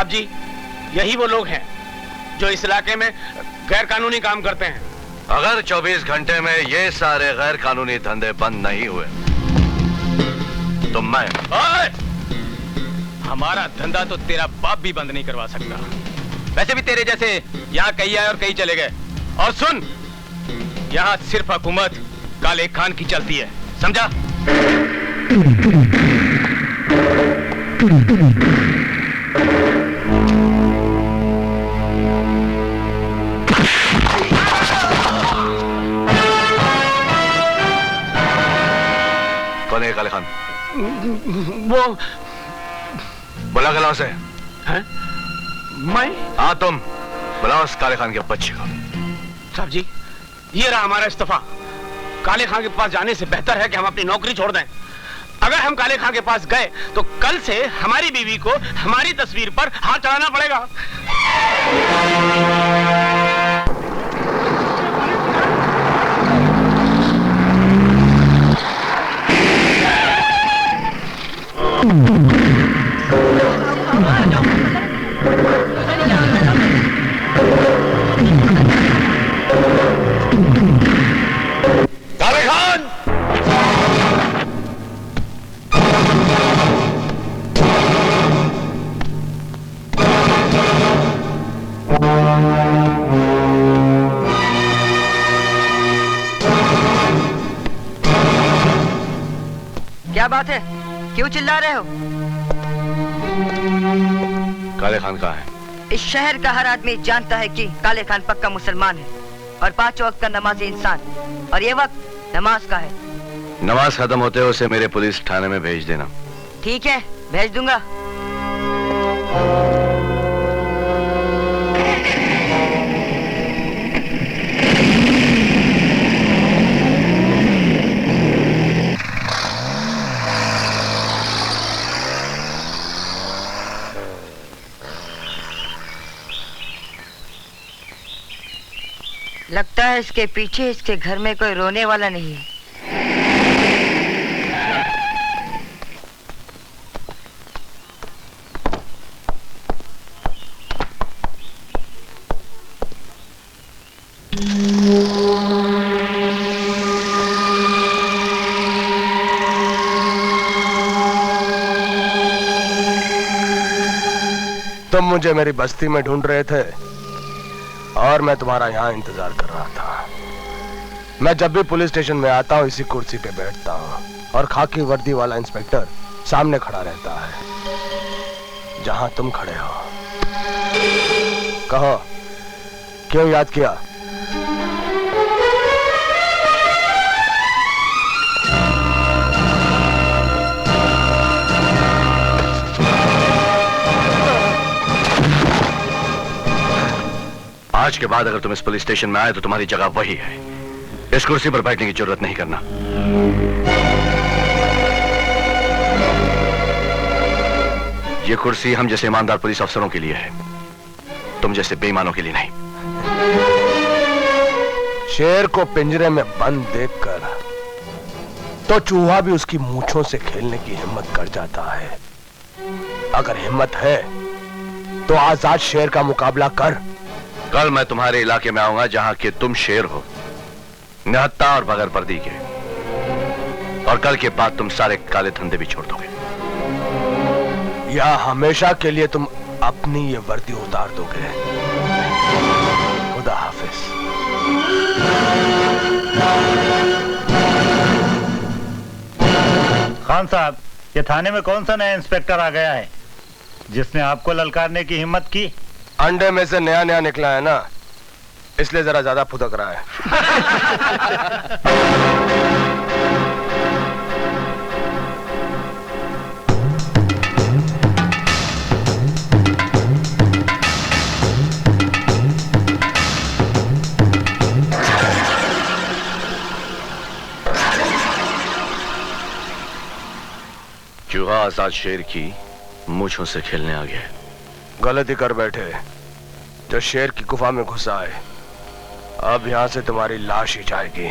साहब जी, यही वो लोग हैं जो इस इलाके में गैर कानूनी काम करते हैं। अगर 24 घंटे में ये सारे गैर कानूनी धंधे बंद नहीं हुए तो मैं हमारा धंधा तो तेरा बाप भी बंद नहीं करवा सकता। वैसे भी तेरे जैसे यहाँ कई आए और कई चले गए। और सुन, यहाँ सिर्फ हुकूमत काले खान की चलती है, समझा? कौन है काले खान? वो बुला के लाओ उसे। हैं? मैं? हाँ तुम बुलाओ उस काले खान के बच्चे को। साहब जी, ये रहा हमारा इस्तीफा। काले खान के पास जाने से बेहतर है कि हम अपनी नौकरी छोड़ दें। अगर हम काले खान के पास गए तो कल से हमारी बीवी को हमारी तस्वीर पर हाथ चढ़ाना पड़ेगा। काले खान! क्या बात है? क्यों चिल्ला रहे हो? काले खान कहाँ है? इस शहर का हर आदमी जानता है कि काले खान पक्का मुसलमान है और 5 वक्त का नमाजी इंसान, और ये वक्त नमाज का है। नमाज खत्म होते हुए उसे मेरे पुलिस थाने में भेज देना। ठीक है, भेज दूंगा। लगता है इसके पीछे इसके घर में कोई रोने वाला नहीं है। तुम मुझे मेरी बस्ती में ढूंढ रहे थे और मैं तुम्हारा यहाँ इंतजार कर रहा था। मैं जब भी पुलिस स्टेशन में आता हूँ इसी कुर्सी पे बैठता हूँ और खाकी वर्दी वाला इंस्पेक्टर सामने खड़ा रहता है जहां तुम खड़े हो। कहो, क्यों याद किया? आज के बाद अगर तुम इस पुलिस स्टेशन में आए तो तुम्हारी जगह वही है। इस कुर्सी पर बैठने की जरूरत नहीं करना। ये कुर्सी हम जैसे ईमानदार पुलिस अफसरों के लिए है, तुम जैसे बेईमानों के लिए नहीं। शेर को पिंजरे में बंद देखकर तो चूहा भी उसकी मूंछों से खेलने की हिम्मत कर जाता है। अगर हिम्मत है तो आजाद शेर का मुकाबला कर। कल मैं तुम्हारे इलाके में आऊंगा जहां के तुम शेर हो, निहत्था और बगैर वर्दी के, और कल के बाद तुम सारे काले धंधे भी छोड़ दोगे। या हमेशा के लिए तुम अपनी ये वर्दी उतार दोगे। खुदा हाफिज। खान साहब, ये थाने में कौन सा नया इंस्पेक्टर आ गया है जिसने आपको ललकारने की हिम्मत की? अंडे में से नया नया निकला है ना, इसलिए जरा ज्यादा फुदक रहा है। चूहा आजाद शेर की मूंछों से खेलने आ गया। गलती कर बैठे। जो शेर की गुफा में घुसा है, अब यहां से तुम्हारी लाश ही जाएगी।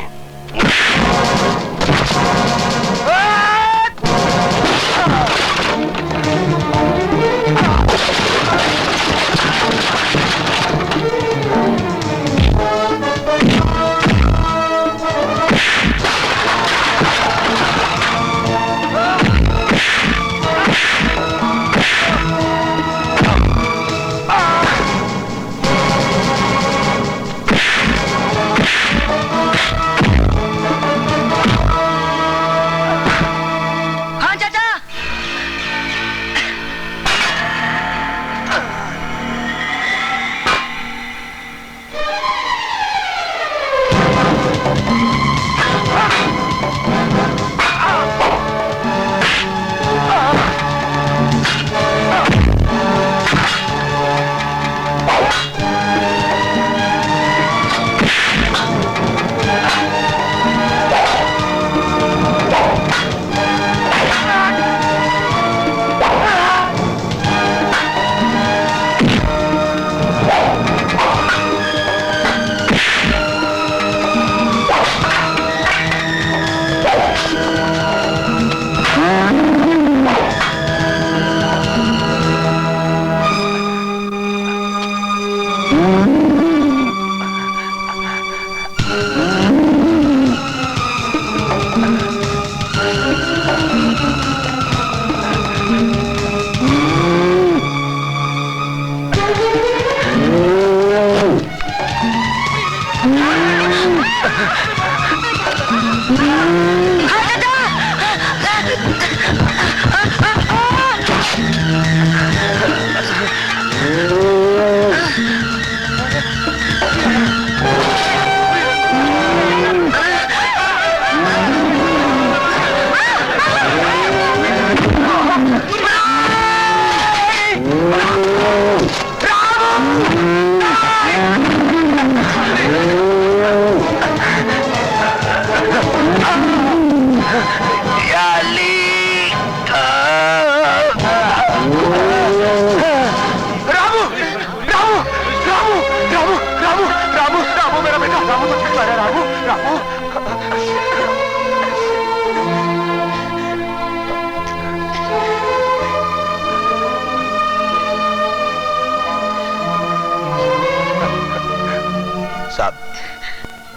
साहब,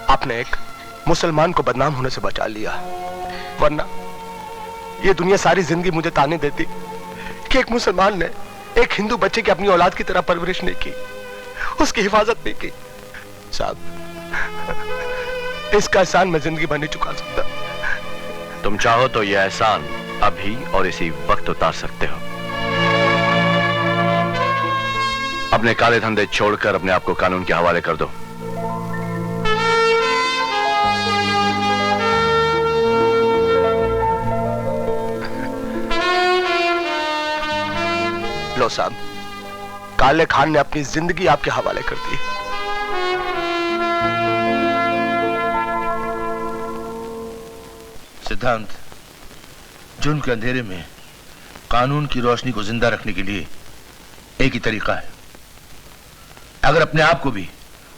आपने एक मुसलमान को बदनाम होने से बचा लिया, वरना ये दुनिया सारी जिंदगी मुझे ताने देती कि एक मुसलमान ने एक हिंदू बच्चे की अपनी औलाद की तरह परवरिश नहीं की, उसकी हिफाजत नहीं की। साहब, इसका एहसान मैं जिंदगी भर नहीं चुका सकता। तुम चाहो तो यह एहसान अभी और इसी वक्त उतार सकते हो। अपने काले धंधे छोड़कर अपने आप को कानून के हवाले कर दो। लो साहब, काले खान ने अपनी जिंदगी आपके हवाले कर दी। सिद्धांत, जुर्म के अंधेरे में कानून की रोशनी को जिंदा रखने के लिए एक ही तरीका है। अगर अपने आप को भी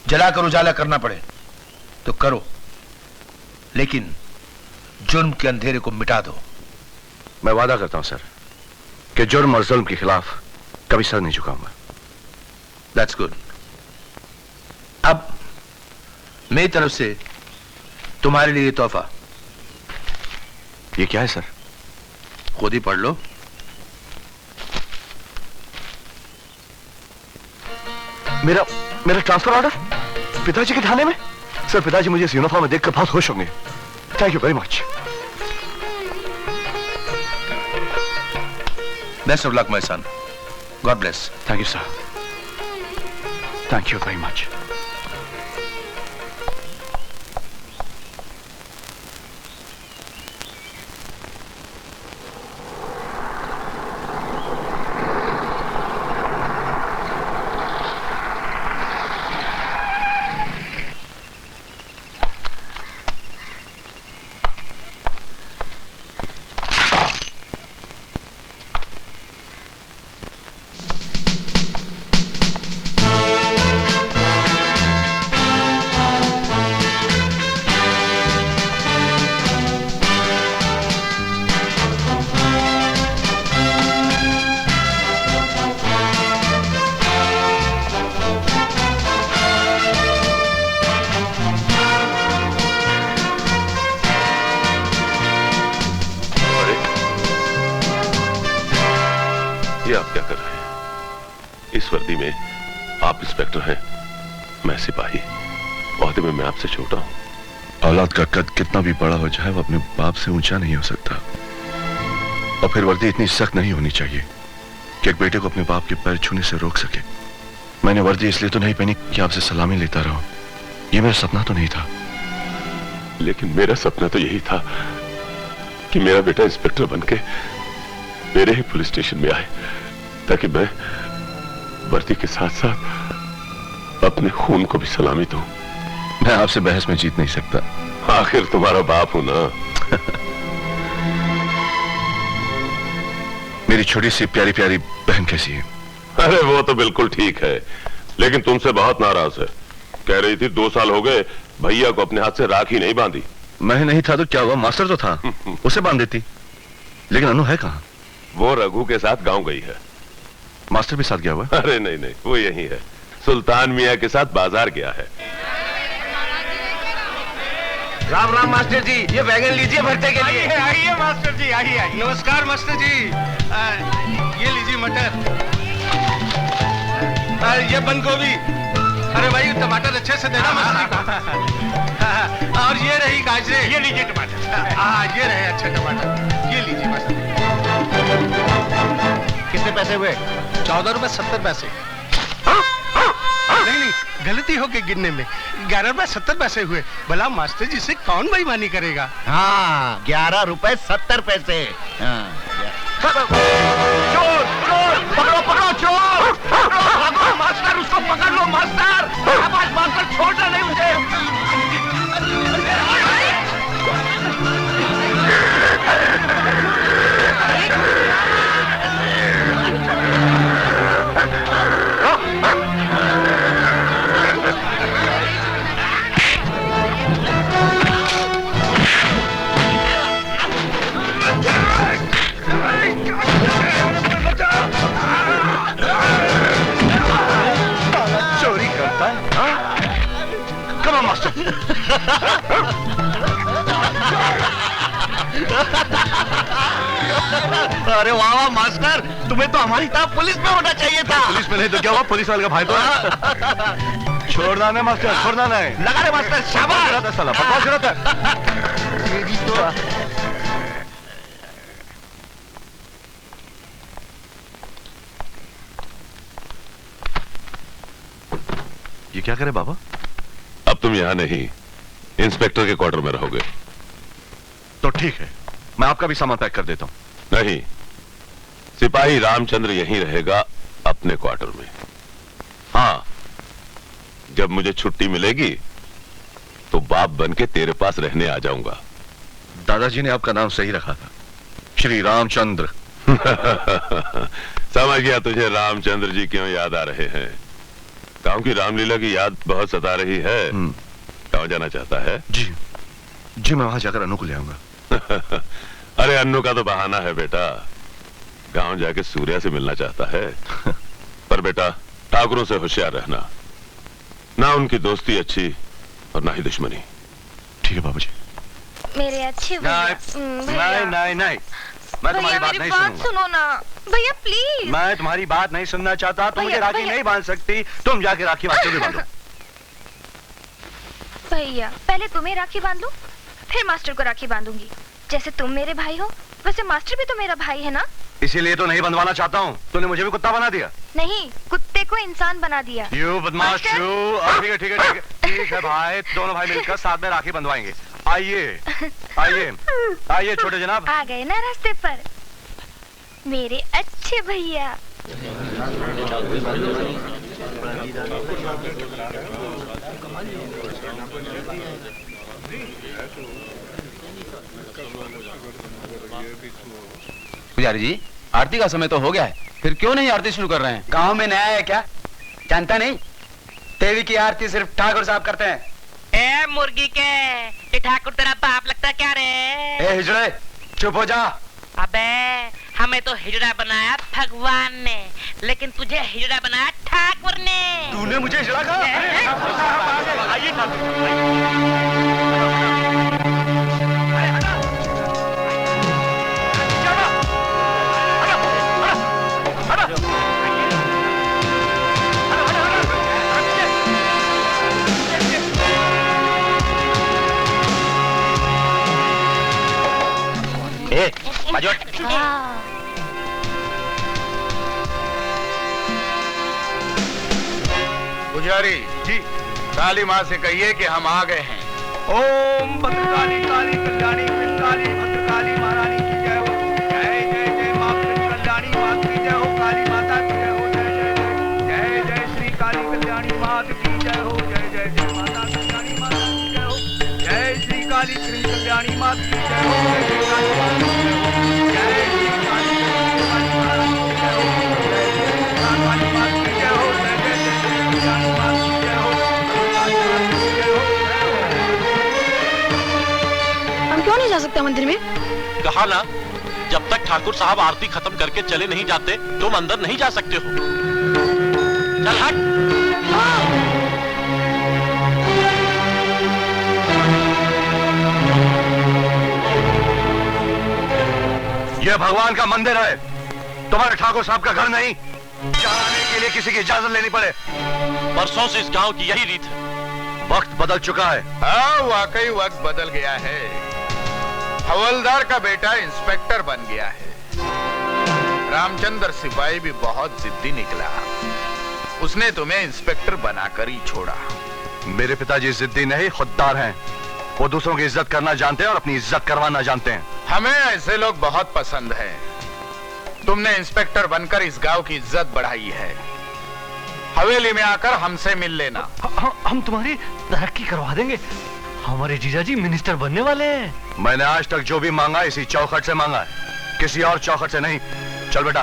जलाकर उजाला करना पड़े तो करो, लेकिन जुर्म के अंधेरे को मिटा दो। मैं वादा करता हूं सर कि जुर्म और जुल्म के खिलाफ कभी सर नहीं झुकाऊंगा। That's good. अब मेरी तरफ से तुम्हारे लिए तोहफा। ये क्या है सर? खुद ही पढ़ लो। मेरा ट्रांसफर ऑर्डर पिताजी के थाने में। सर, पिताजी मुझे इस यूनिफॉर्म में देखकर बहुत खुश होंगे। Thank you very much. Best of luck my son. God bless. Thank you sir. Thank you very much. ये आप क्या कर रहे हैं? इस वर्दी में आप इंस्पेक्टर हैं, मैं सिपाही। ओहदे में मैं आपसे छोटा हूं। औलाद का कद कितना भी बड़ा हो जाए, वो अपने बाप से ऊंचा नहीं हो सकता। और फिर वर्दी इतनी सख्त नहीं होनी चाहिए कि एक बेटे को अपने बाप के पैर छूने से रोक सके। मैंने वर्दी इसलिए तो नहीं पहनी कि आपसे सलामी लेता रहूं। ये मेरा सपना तो नहीं था। लेकिन मेरा सपना तो यही था कि मेरा बेटा इंस्पेक्टर बनके मेरे ही पुलिस स्टेशन में आए, ताकि मैं वर्दी के साथ साथ अपने खून को भी सलामी दूं। मैं आपसे बहस में जीत नहीं सकता। आखिर तुम्हारा बाप हूं ना। मेरी छोटी सी प्यारी प्यारी बहन कैसी है? अरे वो तो बिल्कुल ठीक है, लेकिन तुमसे बहुत नाराज है। कह रही थी 2 साल हो गए भैया को अपने हाथ से राखी नहीं बांधी। मैं नहीं था तो क्या हुआ, मास्टर तो था, उसे बांध देती। लेकिन अनु है कहाँ? वो रघु के साथ गांव गई है। मास्टर भी साथ गया हुआ? अरे नहीं नहीं, वो यही है, सुल्तान मियाँ के साथ बाजार गया है। राम राम मास्टर जी, ये बैगन लीजिए भरते के लिए। आइए मास्टर जी, आइए। नमस्कार मास्टर जी। ये लीजिए मटर, ये बंद गोभी। अरे भाई टमाटर अच्छे से देना मास्टर को। और ये रही गाजरे। ये लीजिए टमाटर। हाँ, ये रहे अच्छे टमाटर। ये लीजिए मास्टर जी। कितने पैसे हुए? 14 रुपए 70 पैसे। नहीं, गलती हो गई गिनने में। 11 रुपए 70 पैसे हुए। भला मास्टर जी से कौन बेईमानी करेगा? हाँ, 11 रुपए 70 पैसे। चोर चोर, पकड़ो पकड़ो चोर। पकड़ो मास्टर, उसको पकड़ लो मास्टर। मास्टर छोड़ना नहीं मुझे। चोरी कर मास्टर। अरे वाह वाह मास्टर, तुम्हें तो हमारी तरह पुलिस में होना चाहिए था। पुलिस में नहीं तो क्या हुआ, पुलिस वाले का भाई तो है। छोड़ना नहीं मास्टर, छोड़ना नहीं। लगा रे मास्टर, शाबाश। रहता साला, बकवास रहता है। ये क्या करे बाबा? अब तुम यहां नहीं, इंस्पेक्टर के क्वार्टर में रहोगे। तो ठीक है, मैं आपका भी सामान पैक कर देता हूं। नहीं, सिपाही रामचंद्र यहीं रहेगा अपने क्वार्टर में। हाँ, जब मुझे छुट्टी मिलेगी तो बाप बन के तेरे पास रहने आ जाऊंगा। दादाजी ने आपका नाम सही रखा था, श्री रामचंद्र। समझ गया तुझे रामचंद्र जी क्यों याद आ रहे हैं। गांव की रामलीला की याद बहुत सता रही है। गांव जाना चाहता है? जी जी, मैं वहां जाकर अनु को ले आऊंगा। अरे अन्नू का तो बहाना है बेटा, गांव जाके सूर्या से मिलना चाहता है। पर बेटा, ठाकुरों से होशियार रहना, ना उनकी दोस्ती अच्छी और ना ही दुश्मनी। ठीक है बाबूजी। मेरे अच्छे नहीं नहीं नहीं, मैं तुम्हारी बात नहीं सुनूंगा। सुनो ना भैया प्लीज। मैं तुम्हारी बात नहीं सुनना चाहता। तुम मुझे राखी नहीं बांध सकती, तुम जाके राखी मास्टर को बांधो। भैया पहले तुम्हें राखी बांध लो, फिर मास्टर को राखी बांधूंगी। जैसे तुम मेरे भाई हो वैसे मास्टर भी तो मेरा भाई है ना। इसीलिए तो नहीं बंधवाना चाहता हूँ। तूने मुझे भी कुत्ता बना दिया। नहीं, कुत्ते को इंसान बना दिया। यू बदमाश यू। ठीक है ठीक है ठीक है ठीक है भाई, दोनों भाई मिलकर साथ में राखी बंधवाएंगे। आइए आइए आइए छोटे जनाब। आ गए ना रास्ते पर मेरे अच्छे भैया। पुजारी जी, आरती का समय तो हो गया है, फिर क्यों नहीं आरती शुरू कर रहे हैं? गांव में नया है क्या? जानता नहीं? देवी की आरती सिर्फ ठाकुर साहब करते हैं। ए मुर्गी के, ये ठाकुर तेरा बाप लगता क्या रे? ए हिजड़े, चुप हो जा। अबे हमें तो हिजड़ा बनाया भगवान ने, लेकिन तुझे हिजड़ा बनाया ठाकुर ने। तूने मुझे हिजड़ा कहा? आइए पुजारी जी, काली माँ से कहिए कि हम आ गए हैं। ओम भद्रकाली काली कल्याणी काली भद्रकाली महारानी की जय हो। जय जय जय माँ कल्याणी माँ की जय हो। काली माता की जय हो। जय जय जय जय जय श्री काली कल्याणी माँ की जय हो। जय जय जय माता कल्याणी माँ की जय हो। जय श्री काली श्री कल्याणी माँ की जय हो। जय श्री काली जय श्री काली महारानी की जय हो। जय जय काली माँ की जय हो। जय जय जय कल्याणी माँ की जय हो। हम क्यों नहीं जा सकते मंदिर में? कहा ना, जब तक ठाकुर साहब आरती खत्म करके चले नहीं जाते तुम अंदर नहीं जा सकते हो। चल हट। यह भगवान का मंदिर है, तुम्हारे ठाकुर साहब का घर नहीं। जाने के लिए किसी की इजाजत लेनी पड़े। बरसों से इस गांव की यही रीत है। वक्त बदल चुका है। हाँ, वाकई वक्त बदल गया है। हवलदार का बेटा इंस्पेक्टर बन गया है। रामचंद्र सिपाही भी बहुत जिद्दी निकला, उसने तुम्हें इंस्पेक्टर बनाकर ही छोड़ा। मेरे पिताजी जिद्दी नहीं, खुददार हैं। वो दूसरों की इज्जत करना जानते हैं और अपनी इज्जत करवाना जानते हैं। हमें ऐसे लोग बहुत पसंद हैं। तुमने इंस्पेक्टर बनकर इस गांव की इज्जत बढ़ाई है। हवेली में आकर हमसे मिल लेना। हम तुम्हारी तरक्की करवा देंगे। हमारे जीजाजी मिनिस्टर बनने वाले हैं। मैंने आज तक जो भी मांगा इसी चौखट से मांगा है, किसी और चौखट से नहीं। चल बेटा।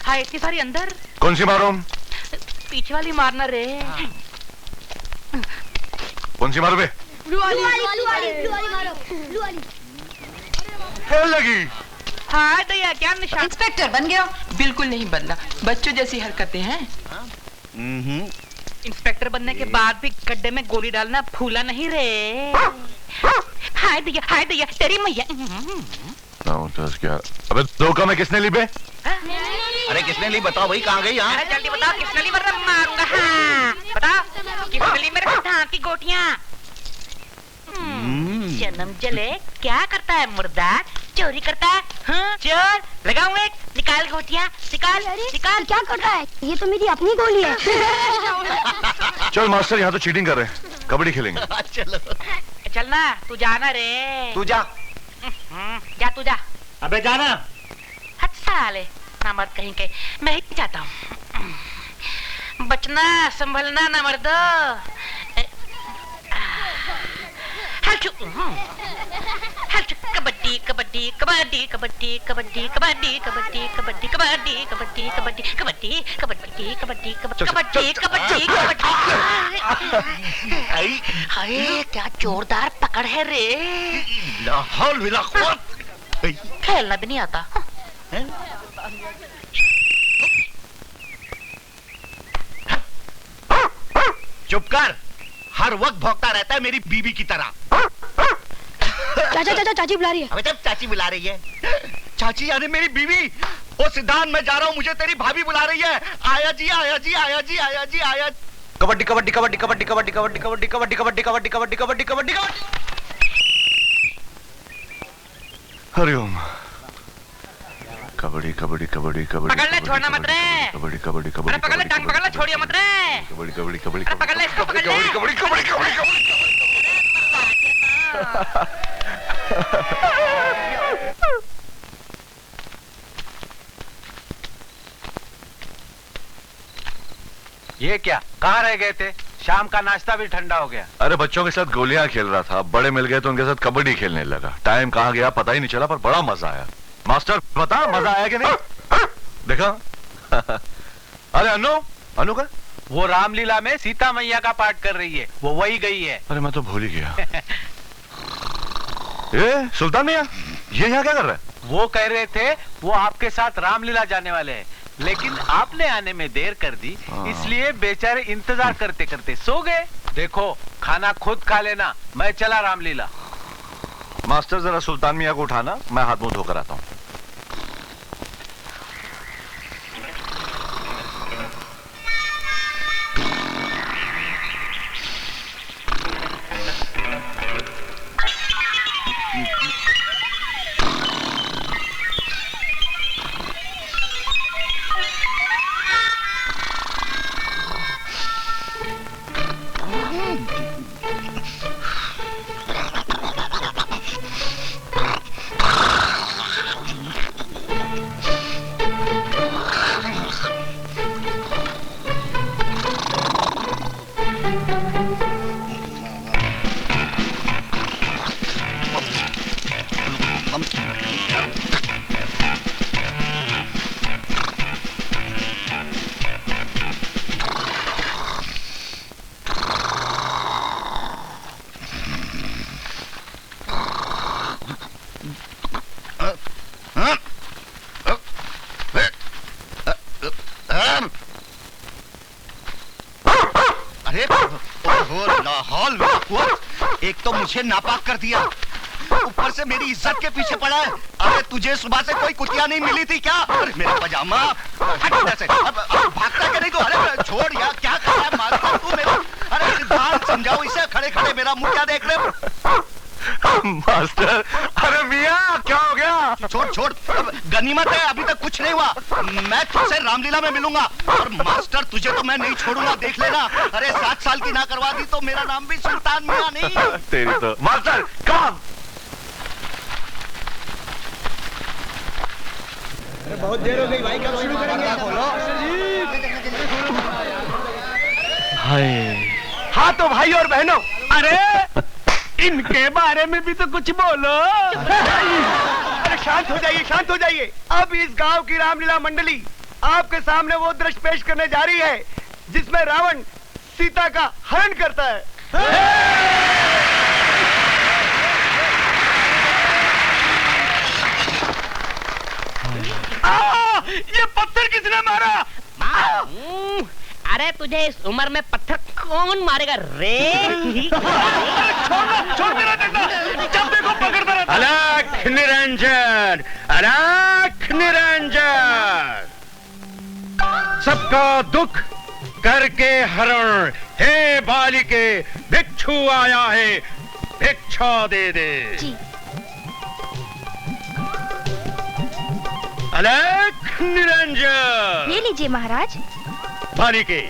हाँ, इतनी सारी अंदर। कौन सी मारूं? पीछे वाली मारना रे। कौन सी मारो बे? ब्लू वाली मारो, ब्लू वाली। खेल लगी। हाँ दैया, क्या निशान? इंस्पेक्टर बन गया? बिल्कुल नहीं बदला, बच्चों जैसी हरकतें हैं। इंस्पेक्टर बनने के बाद भी गड्ढे में गोली डालना भूला नहीं रे। हाय दैया, तेरी मैया। 9, 10, 11। अबे धोखा में किसने ली बे? अरे किसने ली बताओ भाई, कहाँ गई? अरे जल्दी बताओ किसने ली, वरना मारूंगा। हाँ बताओ किसने ली मेरे धान की गोटियां? जन्म जले क्या करता है मुर्दा? चोरी करता है। हाँ चोर, लगाऊं एक, निकाल गोटियां, निकाल। क्या कर रहा है? ये तो मेरी अपनी गोली है। चल मास्टर, यहाँ तो चीटिंग कर रहे हैं, कबड्डी खेलेंगे। चलो चलना, तू जाना रे। तू जा। जा तू जा। अबे जाना। हट साले, ना मर्द कहीं के, मैं ही जाता हूँ। बचना संभलना ना मर्द। कबड्डी कबड्डी कबड्डी कबड्डी कबड्डी कबड्डी कबड्डी कबड्डी कबड्डी कबड्डी कबड्डी कबड्डी कबड्डी कबड्डी कबड्डी कबड्डी कबड्डी। हाय क्या जोरदार पकड़ है रे। लाहौल विला खेलना भी नहीं आता। चुप कर, हर वक्त भौंकता रहता है मेरी बीवी की तरह। चाचा चाची बुला रही है। अबे जब चाची बुला रही है, चाची यानी मेरी बीवी। ओ सिद्धांत, मैं जा रहा हूँ, मुझे तेरी भाभी बुला रही है। आया जी आया जी आया जी आया जी आया। कबड्डी कबड्डी कबड्डी कबड्डी कबड्डी कबड्डी कबड्डी कबड्डी कबड्डी कबड्डी कबड्डी कबड्डी कबड्डी कबड्डी। हरिओम। कबड्डी कबड्डी कबड्डी कबड्डी। पकड़ ले, छोड़ना मत रे। कबड्डी कबड्डी कबड्डी। पकड़ ले, टांग पकड़ ले, छोड़िए मत रे। कबड्डी कबड्डी कबड्डी। पकड़ ले इसको, पकड़ ले। कबड्डी कबड्डी कबड्डी। ये क्या, कहाँ रह गए थे? शाम का नाश्ता भी ठंडा हो गया। अरे बच्चों के साथ गोलियां खेल रहा था, बड़े मिल गए तो उनके साथ कबड्डी खेलने लगा। टाइम कहाँ गया पता ही नहीं चला, पर बड़ा मजा आया। मास्टर बता, मजा आया कि नहीं? देखा? अरे अनु का? वो रामलीला में सीता मैया का पाठ कर रही है, वो वही गई है। अरे मैं तो भूल ही गया। ए सुल्तान मियां, ये यहाँ क्या कर रहा है? वो कह रहे थे वो आपके साथ रामलीला जाने वाले हैं, लेकिन आपने आने में देर कर दी, इसलिए बेचारे इंतजार करते करते सो गए। देखो खाना खुद खा लेना, मैं चला रामलीला। मास्टर जरा सुल्तान मियां को उठाना, मैं हाथ मुंह धोकर आता हूँ। एक तो मुझे नापाक कर दिया, ऊपर से मेरी इज्जत के पीछे पड़ा है। अरे तुझे सुबह से कोई कुतिया नहीं मिली थी क्या? अरे मेरा पजामा हट से। अब भागता क्या नहीं तो? अरे छोड़ यार, क्या कर रहा है मास्टर तू मेरा? अरे सिद्धांत समझाओ इसे, खड़े खड़े मेरा मुंह क्या देख रहे? मास्टर, अरे मियां क्या हो गया? छोड़ छोड़, गनीमत है अभी तक कुछ नहीं हुआ। मैं तुझसे रामलीला में मिलूंगा और मास्टर तुझे तो मैं नहीं छोड़ूंगा, देख लेना। अरे 7 साल की ना करवा दी तो मेरा नाम भी सुल्तान मियां नहीं। तेरी तो मास्टर काम। बहुत देर हो गई भाई, कब शुरू करेंगे? हाय। हाँ तो भाई और बहनों, अरे इनके बारे में भी तो कुछ बोलो। अरे शांत हो जाइए, शांत हो जाइए। अब इस गांव की रामलीला मंडली आपके सामने वो दृश्य पेश करने जा रही है जिसमें रावण सीता का हरण करता है। ये पत्थर किसने मारा? अरे तुझे इस उम्र में पत्थर कौन मारेगा रे? छोड़ मेरा डंडा, जब देखो पकड़ता रहता। अलख निरंजन, अलख निरंजन, सबका दुख करके हरण, हे बालिके भिक्षु आया है, भिक्षा दे दे। जी। अलख निरंजन, ये लीजिए महाराज। बालिके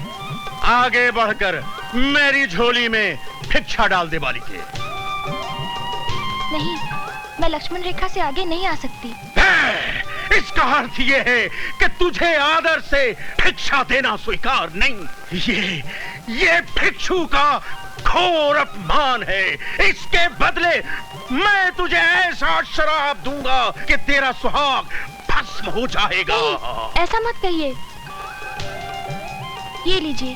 आगे बढ़कर मेरी झोली में भिक्षा डाल दे। बालिके नहीं, मैं लक्ष्मण रेखा से आगे नहीं आ सकती। इसका अर्थ ये है कि तुझे आदर से भिक्षा देना स्वीकार नहीं। ये भिक्षु का घोर अपमान है। इसके बदले मैं तुझे ऐसा शराब दूंगा कि तेरा सुहाग भस्म हो जाएगा। ऐसा मत कहिए। ये लीजिए।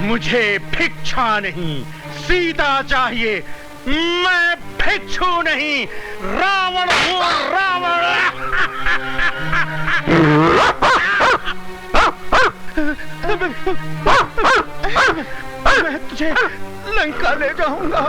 मुझे भिक्षा नहीं, सीता चाहिए। मैं भिक्षु नहीं, रावण हूँ, रावण। मैं तुझे लंका ले जाऊंगा।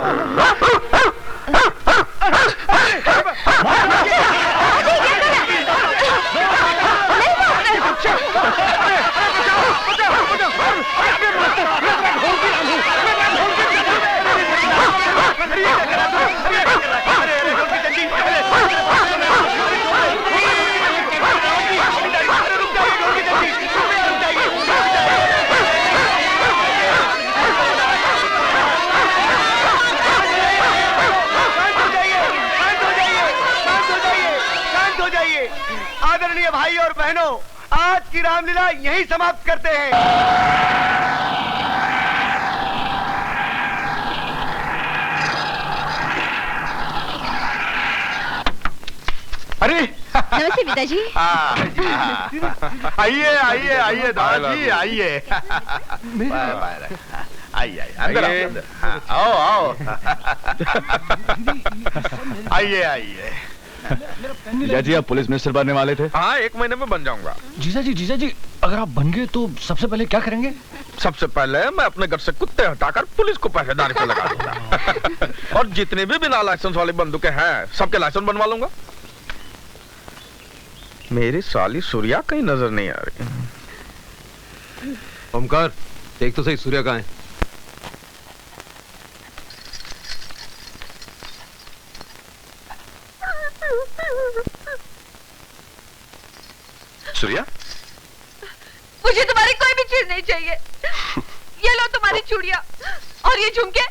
आदरणीय भाई और बहनों, आज की रामलीला यहीं समाप्त करते हैं। अरे नमस्ते पिताजी। आइए आइए आइए दादाजी, आइए आइए अंदर आओ आओ। आइए आइए। जीजा जी, आप पुलिस मिनिस्टर बनने वाले थे? हाँ, 1 महीने में बन जाऊंगा। जीजा जी, अगर आप बन गए तो सबसे पहले क्या करेंगे? सबसे पहले मैं अपने घर से कुत्ते हटाकर पुलिस को पहरेदारी पे लगा दूंगा। और जितने भी बिना लाइसेंस वाली बंदूकें हैं, सबके लाइसेंस बनवा लूंगा। मेरी साली सूर्या कहीं नजर नहीं आ रही। ओमकार, देख तो सही सूर्या कहाँ है? सूर्या, मुझे तुम्हारी कोई भी चीज नहीं चाहिए। ये लो तुम्हारी चूड़ियां और ये झुमके,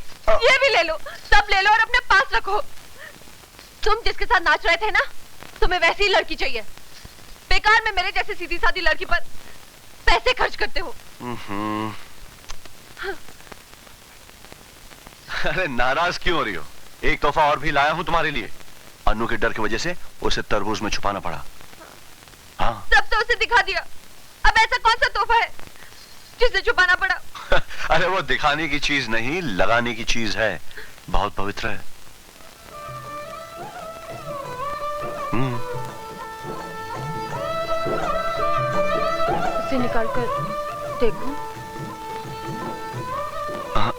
ये भी ले लो, सब ले लो और अपने पास रखो। तुम जिसके साथ नाच रहे थे ना, तुम्हें वैसी ही लड़की चाहिए। बेकार में मेरे जैसे सीधी सादी लड़की पर पैसे खर्च करते हो। अरे नाराज क्यों हो रही हो? एक तोहफा और भी लाया हूं तुम्हारे लिए। अन्नू के डर की वजह से उसे तरबूज में छुपाना पड़ा। हाँ। सब तो उसे दिखा दिया, अब ऐसा कौन सा तोहफा है जिसे छुपाना पड़ा? अरे वो दिखाने की चीज नहीं, लगाने की चीज है। बहुत पवित्र है। उसे निकाल कर देखो। हाँ।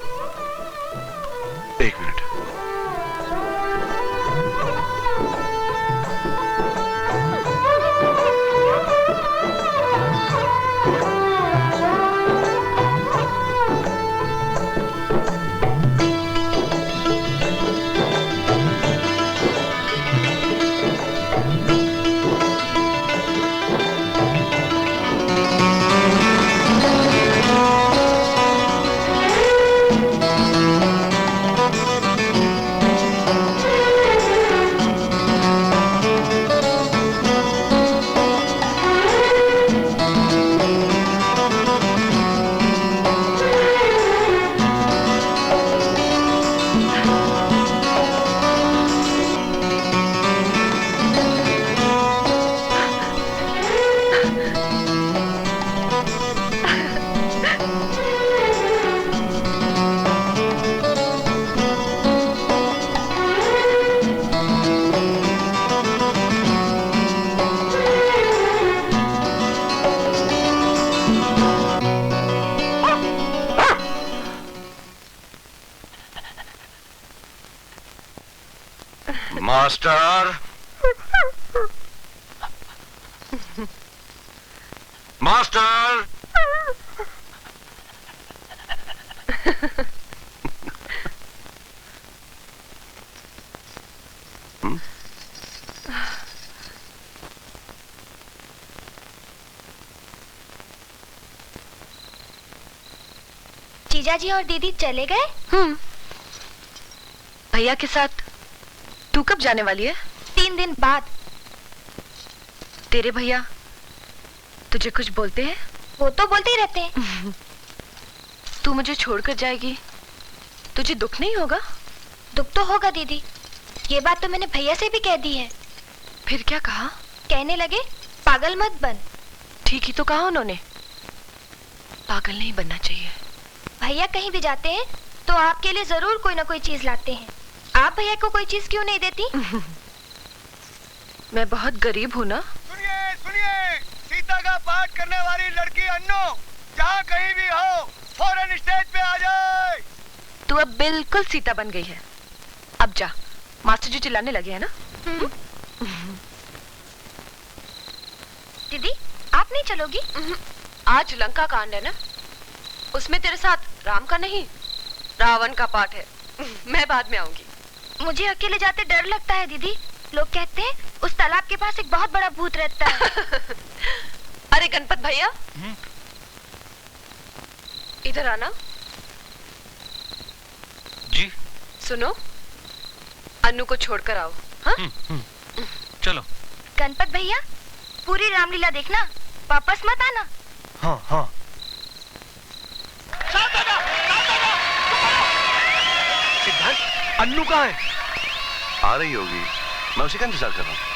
1 मिनट। Master, master. जीजा जी और दीदी चले गए? भैया के साथ तू कब जाने वाली है? 3 दिन बाद। तेरे भैया तुझे कुछ बोलते हैं? वो तो बोलते ही रहते हैं। तू मुझे छोड़कर जाएगी, तुझे दुख नहीं होगा? दुख तो होगा दीदी, ये बात तो मैंने भैया से भी कह दी है। फिर क्या कहा? कहने लगे पागल मत बन। ठीक ही तो कहा उन्होंने, पागल नहीं बनना चाहिए। भैया कहीं भी जाते हैं तो आपके लिए जरूर कोई ना कोई चीज लाते हैं। आप भैया को कोई चीज क्यों नहीं देती? मैं बहुत गरीब हूँ ना। सुनिए सुनिए, सीता का पाठ करने वाली लड़की अन्नू जहाँ कहीं भी हो फौरन स्टेज पे आ जाए। तू अब बिल्कुल सीता बन गई है। अब जा, मास्टर जी चिल्लाने लगे हैं ना। दीदी आप नहीं चलोगी? आज लंका कांड है ना, उसमें तेरे साथ राम का नहीं रावण का पाठ है। मैं बाद में आऊंगी। मुझे अकेले जाते डर लगता है दीदी। लोग कहते हैं उस तालाब के पास एक बहुत बड़ा भूत रहता है। अरे गणपत भैया, इधर आना। जी। सुनो, अन्नू को छोड़कर आओ। हाँ? चलो। गणपत भैया पूरी रामलीला देखना, वापस मत आना। हाँ हाँ। सिद्धार्थ, अन्नू कहाँ है? आ रही होगी, मैं उसी का इंतजार कर रहा हूँ।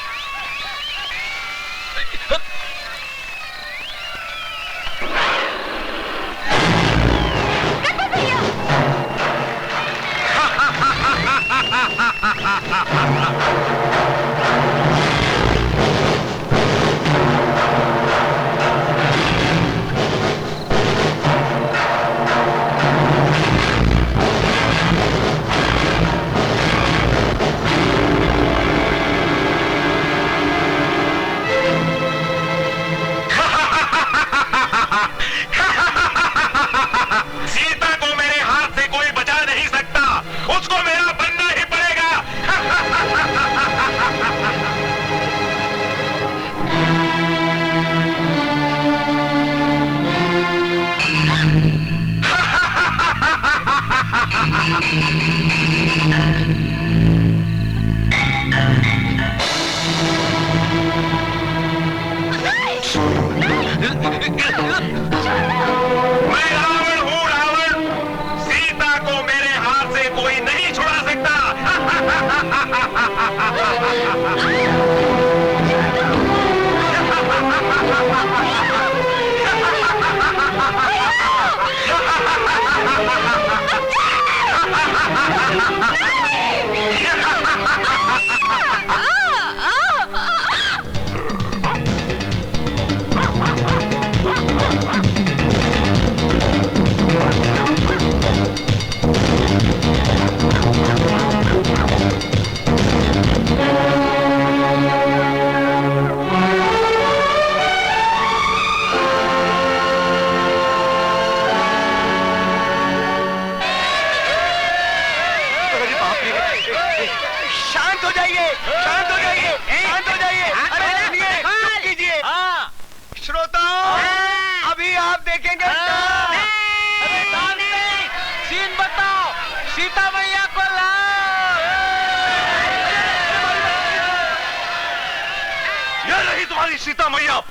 सीता मैया।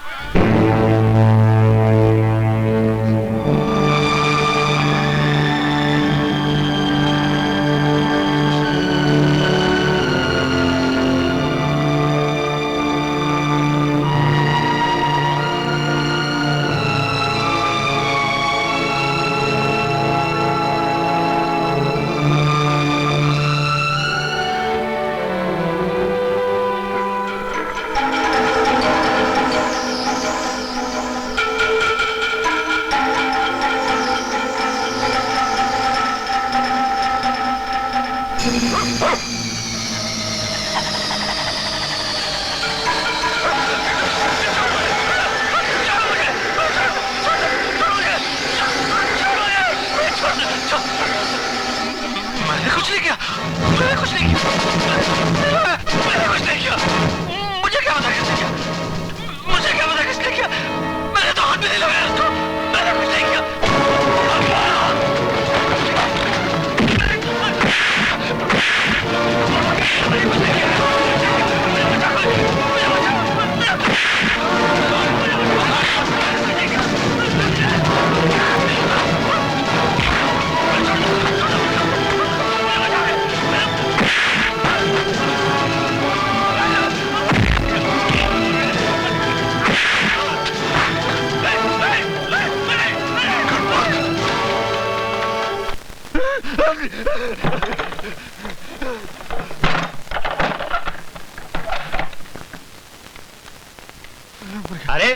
अरे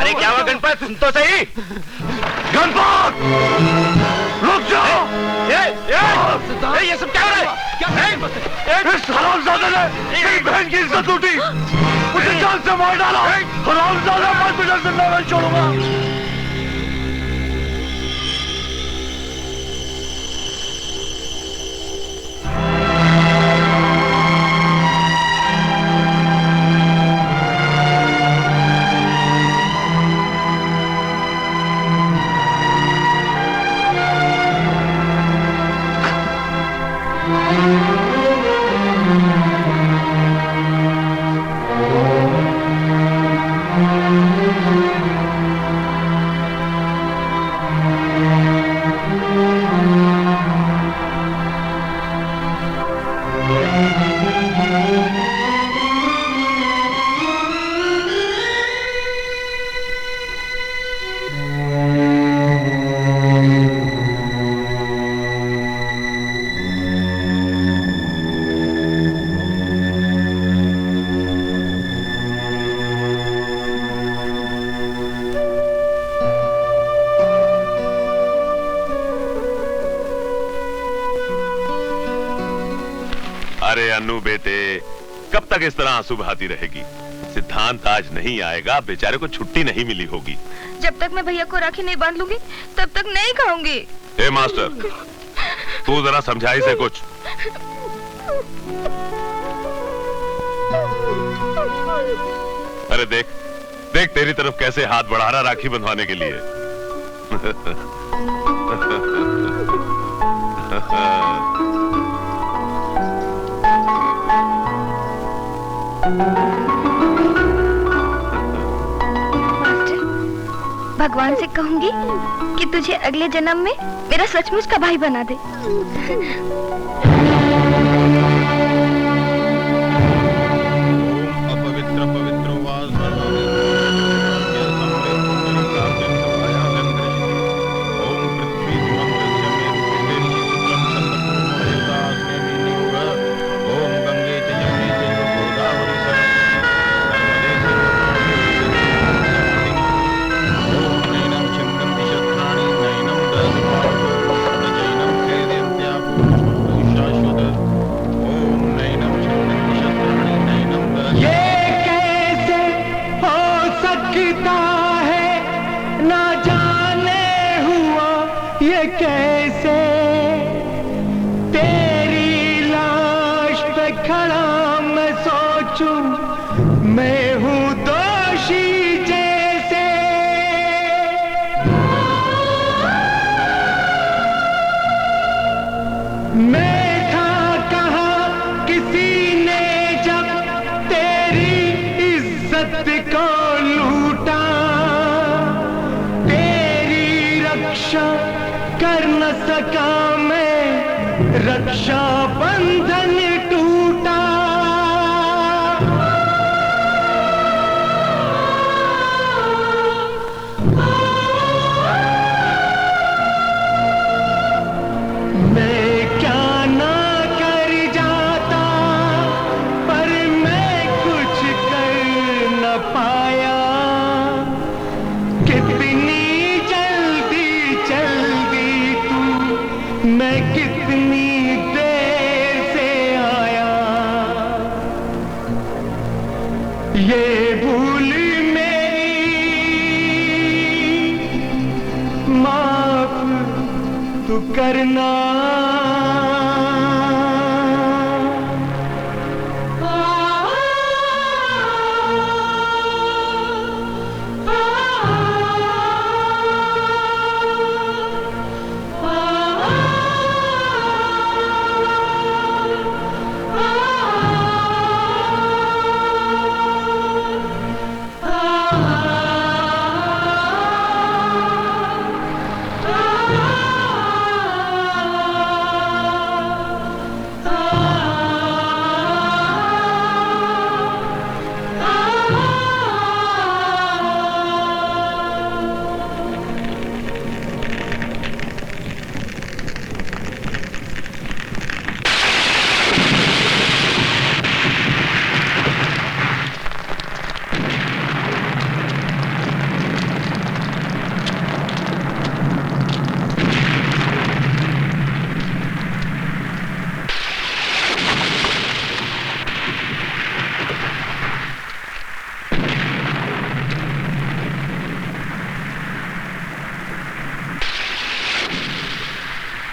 अरे क्या हुआ गणपत, सुन तो सही। गणपत रुक जाओ। ये सब क्या हो रहा है? इस हरामजादे ने मेरी बहन की इज्जत लूटी, मुझे जान से मार डाला। हरामजादा, मैं तुझे जिंदा नहीं छोड़ूंगा। अरे अन्नू बेटे, कब तक इस तरह आंसू बहाती रहेगी? सिद्धांत आज नहीं आएगा, बेचारे को छुट्टी नहीं मिली होगी। जब तक मैं भैया को राखी नहीं बांध लूंगी तब तक नहीं खाऊंगी। ए मास्टर, तू जरा समझा इसे कुछ। अरे देख देख तेरी तरफ कैसे हाथ बढ़ा रहा राखी बंधवाने के लिए। मास्टर, भगवान से कहूंगी कि तुझे अगले जन्म में मेरा सचमुच का भाई बना दे। अपवित्र पवित्र कैसे तेरी लाश पे खड़ा मैं सोचूं, मैं हूं दोषी जैसे। मैं था कहाँ किसी ने जब तेरी इज्जत को लूटा, तेरी रक्षा कर न सका मैं, रक्षा बंधन टूटा। मैं क्या ना कर जाता, पर मैं कुछ कर न पाया। कितनी जल्दी चल दी तू, मैं कितनी देर से आया। ये भूल मेरी माफ तू करना।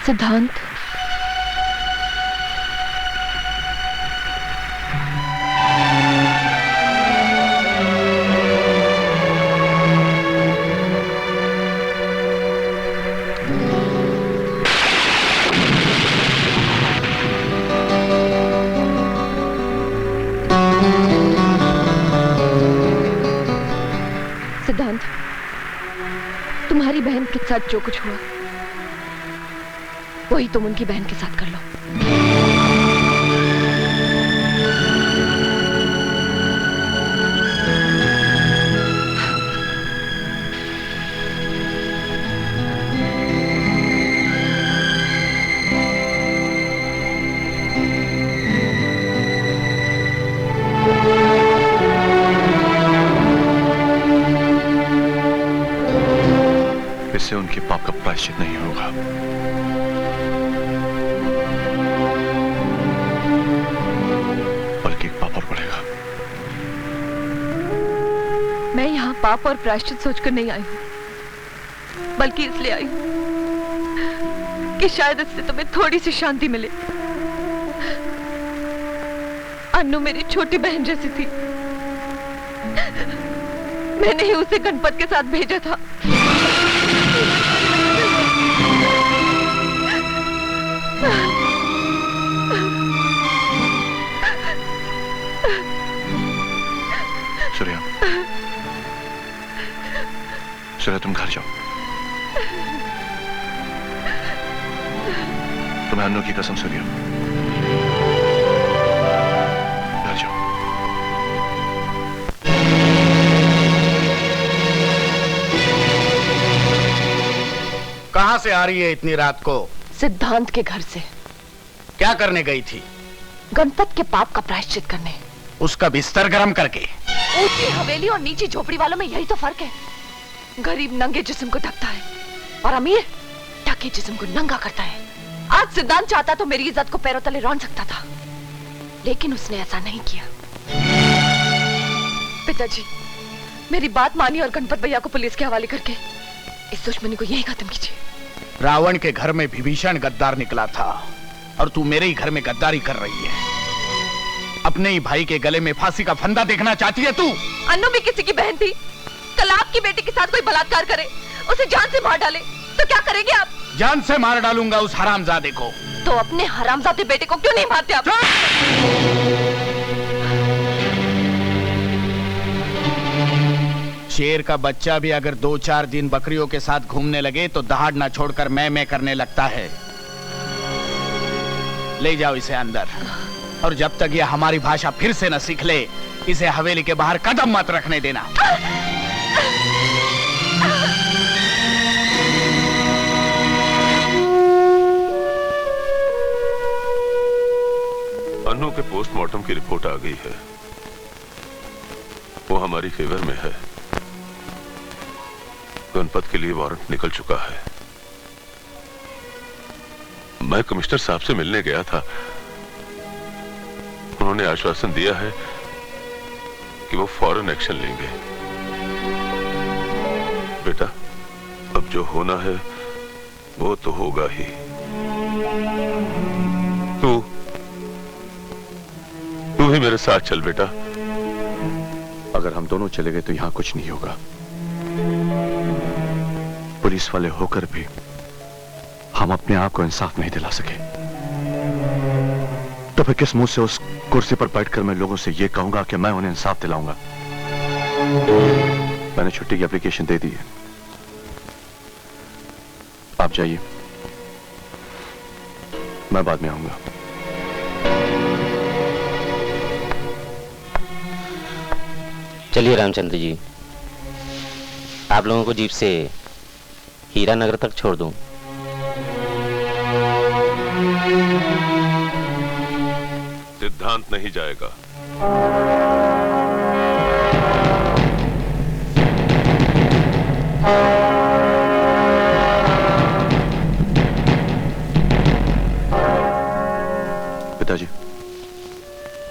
सिद्धांत, सिद्धांत, तुम्हारी बहन के साथ जो कुछ हुआ वही तुम उनकी बहन के साथ कर लो। इससे उनके पाप का प्रायश्चित नहीं होगा। बल्कि एक पाप और बढ़ेगा। मैं यहाँ पाप और प्रायश्चित सोचकर नहीं आई हूँ, बल्कि इसलिए आई हूँ कि शायद इससे तुम्हें थोड़ी सी शांति मिले। अन्नू मेरी छोटी बहन जैसी थी। मैंने ही उसे गणपत के साथ भेजा था। सूर्या, सूर्या तुम घर जाओ। तुम्हें अन्नू की कसम सूर्या, घर जाओ। कहां से आ रही है इतनी रात को? सिद्धांत के घर से। क्या करने गई थी? गणपत के पाप का प्रायश्चित करने। उसका बिस्तर गर्म करके। ऊंची हवेली और नीची झोपड़ी वालों में यही तो फर्क है। गरीब नंगे जिस्म को ढकता है और अमीर ढके जिस्म को नंगा करता है। आज सिद्धांत चाहता तो मेरी इज्जत को पैरों तले रौंद सकता था, लेकिन उसने ऐसा नहीं किया। पिताजी, मेरी बात मानिए और गणपत भैया को पुलिस के हवाले करके इस दुश्मनी को यही खत्म कीजिए। रावण के घर में विभीषण गद्दार निकला था और तू मेरे ही घर में गद्दारी कर रही है। अपने ही भाई के गले में फांसी का फंदा देखना चाहती है तू? अन्नू भी किसी की बहन थी। कल आपकी बेटी के साथ कोई बलात्कार करे, उसे जान से मार डाले, तो क्या करेंगे आप? जान से मार डालूंगा उस हरामजादे को। तो अपने हरामजादे बेटे को क्यों नहीं मारते आप? शेर का बच्चा भी अगर 2-4 दिन बकरियों के साथ घूमने लगे तो दहाड़ ना छोड़कर मैं करने लगता है। ले जाओ इसे अंदर, और जब तक ये हमारी भाषा फिर से न सीख ले, इसे हवेली के बाहर कदम मत रखने देना। अन्नू के पोस्टमार्टम की रिपोर्ट आ गई है। वो हमारी फेवर में है। गणपत के लिए वारंट निकल चुका है। मैं कमिश्नर साहब से मिलने गया था। उन्होंने आश्वासन दिया है कि वो फौरन एक्शन लेंगे। बेटा, अब जो होना है वो तो होगा ही। तू भी मेरे साथ चल बेटा। अगर हम दोनों चले गए तो यहां कुछ नहीं होगा। पुलिस वाले होकर भी हम अपने आप को इंसाफ नहीं दिला सके, तो फिर किस मुंह से उस कुर्सी पर बैठकर मैं लोगों से यह कहूंगा कि मैं उन्हें इंसाफ दिलाऊंगा? मैंने छुट्टी की एप्लीकेशन दे दी है। आप जाइए, मैं बाद में आऊंगा। चलिए रामचंद्र जी, आप लोगों को जीप से हीरा नगर तक छोड़ दूं। सिद्धांत नहीं जाएगा। पिताजी,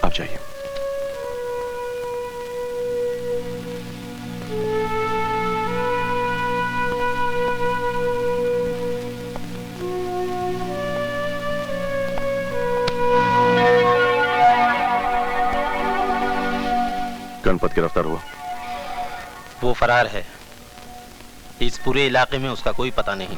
आप जाइए। गणपत गिरफ्तार हुआ? वो फरार है। इस पूरे इलाके में उसका कोई पता नहीं।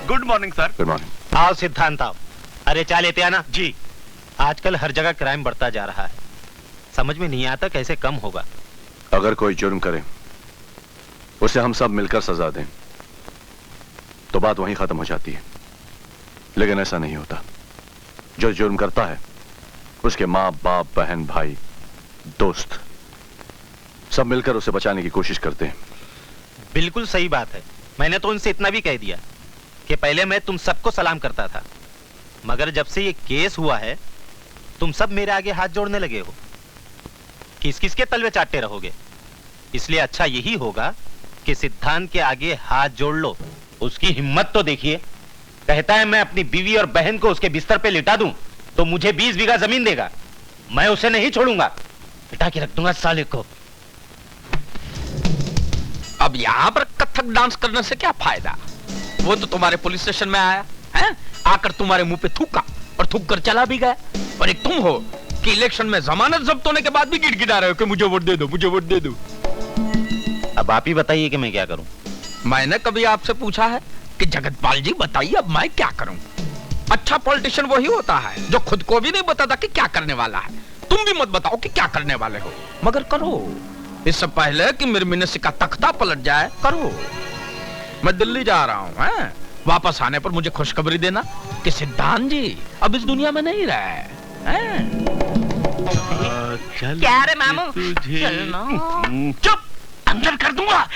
Good morning sir. Good morning. आओ सिद्धांत आओ। अरे चाल लेते आना जी। आजकल हर जगह क्राइम बढ़ता जा रहा है, समझ में नहीं आता कैसे कम होगा। अगर कोई जुर्म करे उसे हम सब मिलकर सजा दें तो बात वहीं खत्म हो जाती है, लेकिन ऐसा नहीं होता। जो जुर्म करता है उसके माँ बाप बहन भाई दोस्त सब मिलकर उसे बचाने की कोशिश करते हैं। बिल्कुल सही बात है। मैंने तो उनसे इतना भी कह दिया कि पहले मैं तुम सबको सलाम करता था, मगर जब से ये केस हुआ है तुम सब मेरे आगे हाथ जोड़ने लगे हो। किस किस के तलवे चाटते रहोगे? इसलिए अच्छा यही होगा कि सिद्धांत के आगे हाथ जोड़ लो। उसकी हिम्मत तो देखिए, कहता है मैं अपनी बीवी और बहन को उसके बिस्तर पे लिटा दूं तो मुझे 20 बीघा जमीन देगा। मैं उसे नहीं छोड़ूंगा, लिटा के रख दूंगा साले को। अब यहाँ पर कथक डांस करने से क्या फायदा? वो तो तुम्हारे पुलिस स्टेशन में आया है, आकर तुम्हारे मुंह पे थूका और थूक कर चला भी गया। और एक तुम हो कि इलेक्शन में जमानत जब्त होने के बाद भी गिड़गिड़ा रहे हो कि मुझे वोट दे दो, मुझे वोट दे दो। अब आप ही बताइए कि मैं क्या करूं। मैंने कभी आपसे पूछा है कि जगतपाल जी बताइए अब मैं क्या करूं? अच्छा पॉलिटिशियन वही होता है जो खुद को भी नहीं बताता कि क्या करने वाला है। तुम भी मत बताओ कि क्या करने वाले हो, मगर करो। इससे पहले कि मेरे मिनिस्ट्री का तख्ता पलट जाए, करो। मैं दिल्ली जा रहा हूँ, हैं? वापस आने पर मुझे खुशखबरी देना कि सिद्धांत जी अब इस दुनिया में नहीं रहे। क्या रे मामू? चुप, अंदर कर दूंगा।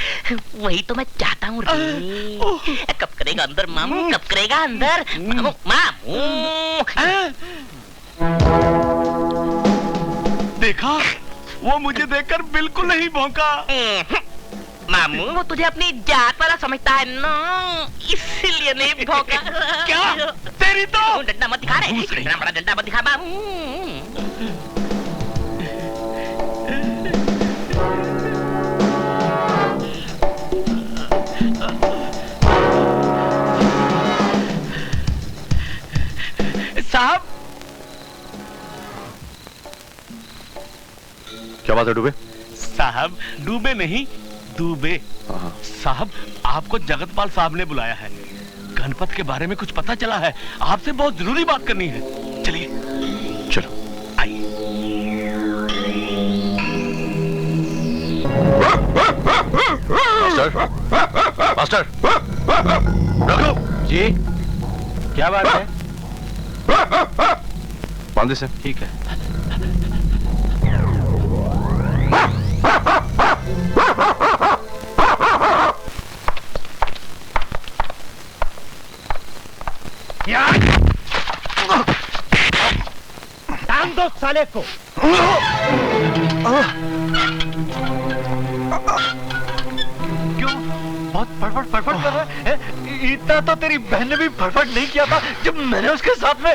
वही तो मैं चाहता हूँ रे। कब करेगा अंदर मामू, कब करेगा अंदर मामू? मामू देखा, वो मुझे देखकर बिल्कुल नहीं भौंका। मामू वो तुझे अपनी जात वाला समझता है ना, इसलिए नहीं भौंका। क्या? तेरी तो डंडा मत दिखा रहे, इतना बड़ा डंडा मत दिखा मामू। साहब, क्या बात है डूबे? साहब डूबे नहीं, डूबे। साहब आपको जगतपाल साहब ने बुलाया है। गणपत के बारे में कुछ पता चला है, आपसे बहुत जरूरी बात करनी है। चलिए चलो आइए। मास्टर, मास्टर, जी क्या बात है? बांधे से। ठीक है। टांग दो साले को। क्यों? बहुत फटफट फटफट कर रहा है। इतना तो तेरी बहन ने भी फटफट नहीं किया था जब मैंने उसके साथ में।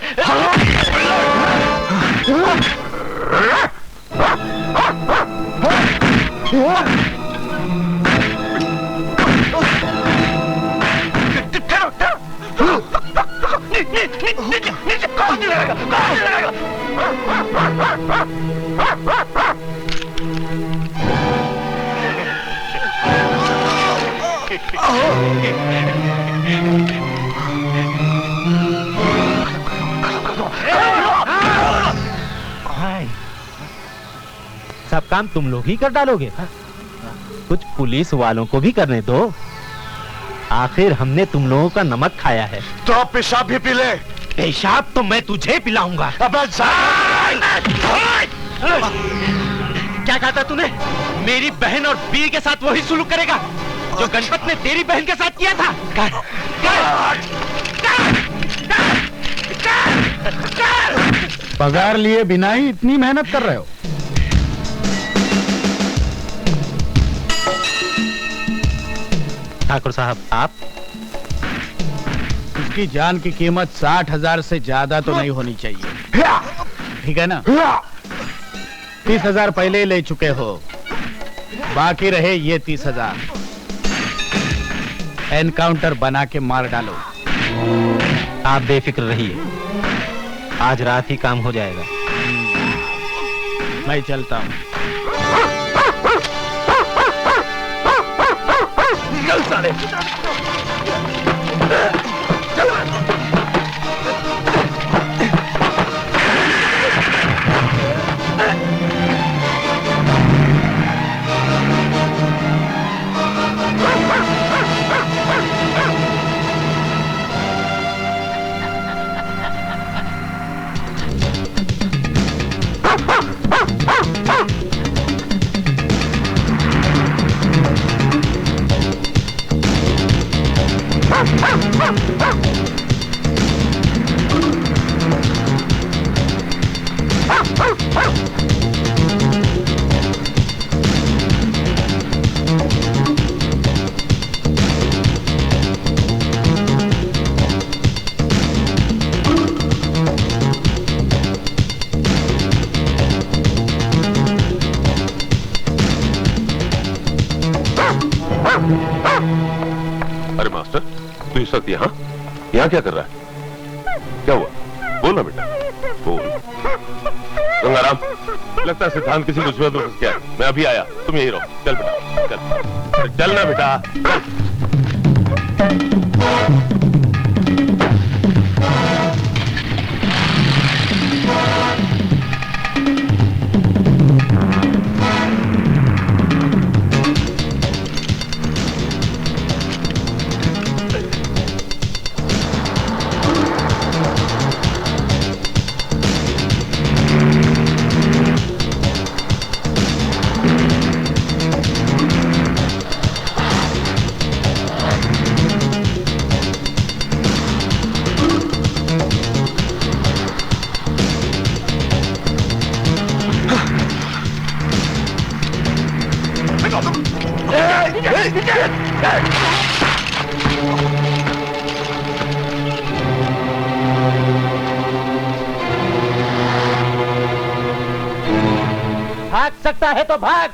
सब काम तुम लोग ही कर डालोगे? कुछ पुलिस वालों को भी करने दो। आखिर हमने तुम लोगों का नमक खाया है। तो आप पेशाब भी पी ले। पेशाब तो मैं तुझे पिलाऊंगा। क्या कहा था तूने? मेरी बहन और बीवी के साथ वही सुलूक करेगा जो गणपत ने तेरी बहन के साथ किया था? पगार लिए बिना ही इतनी मेहनत कर रहे हो? ठाकुर साहब आप? उसकी जान की कीमत 60,000 से ज्यादा तो नहीं होनी चाहिए, ठीक है ना? 30,000 पहले ही ले चुके हो, बाकी रहे ये 30,000। एनकाउंटर बना के मार डालो। आप बेफिक्र रहिए, आज रात ही काम हो जाएगा। मैं चलता हूँ। चल साले। अरे मास्टर, तू इस वक्त यहाँ क्या कर रहा है? क्या हुआ? बोल ना बेटा, बोल। गंगाराम, लगता है सिद्धांत किसी मुसीबत में फंस गया है। मैं अभी आया, तुम यही रहो। चल बेटा, चल। चल ना बेटा, चल। भाग सकता है तो भाग।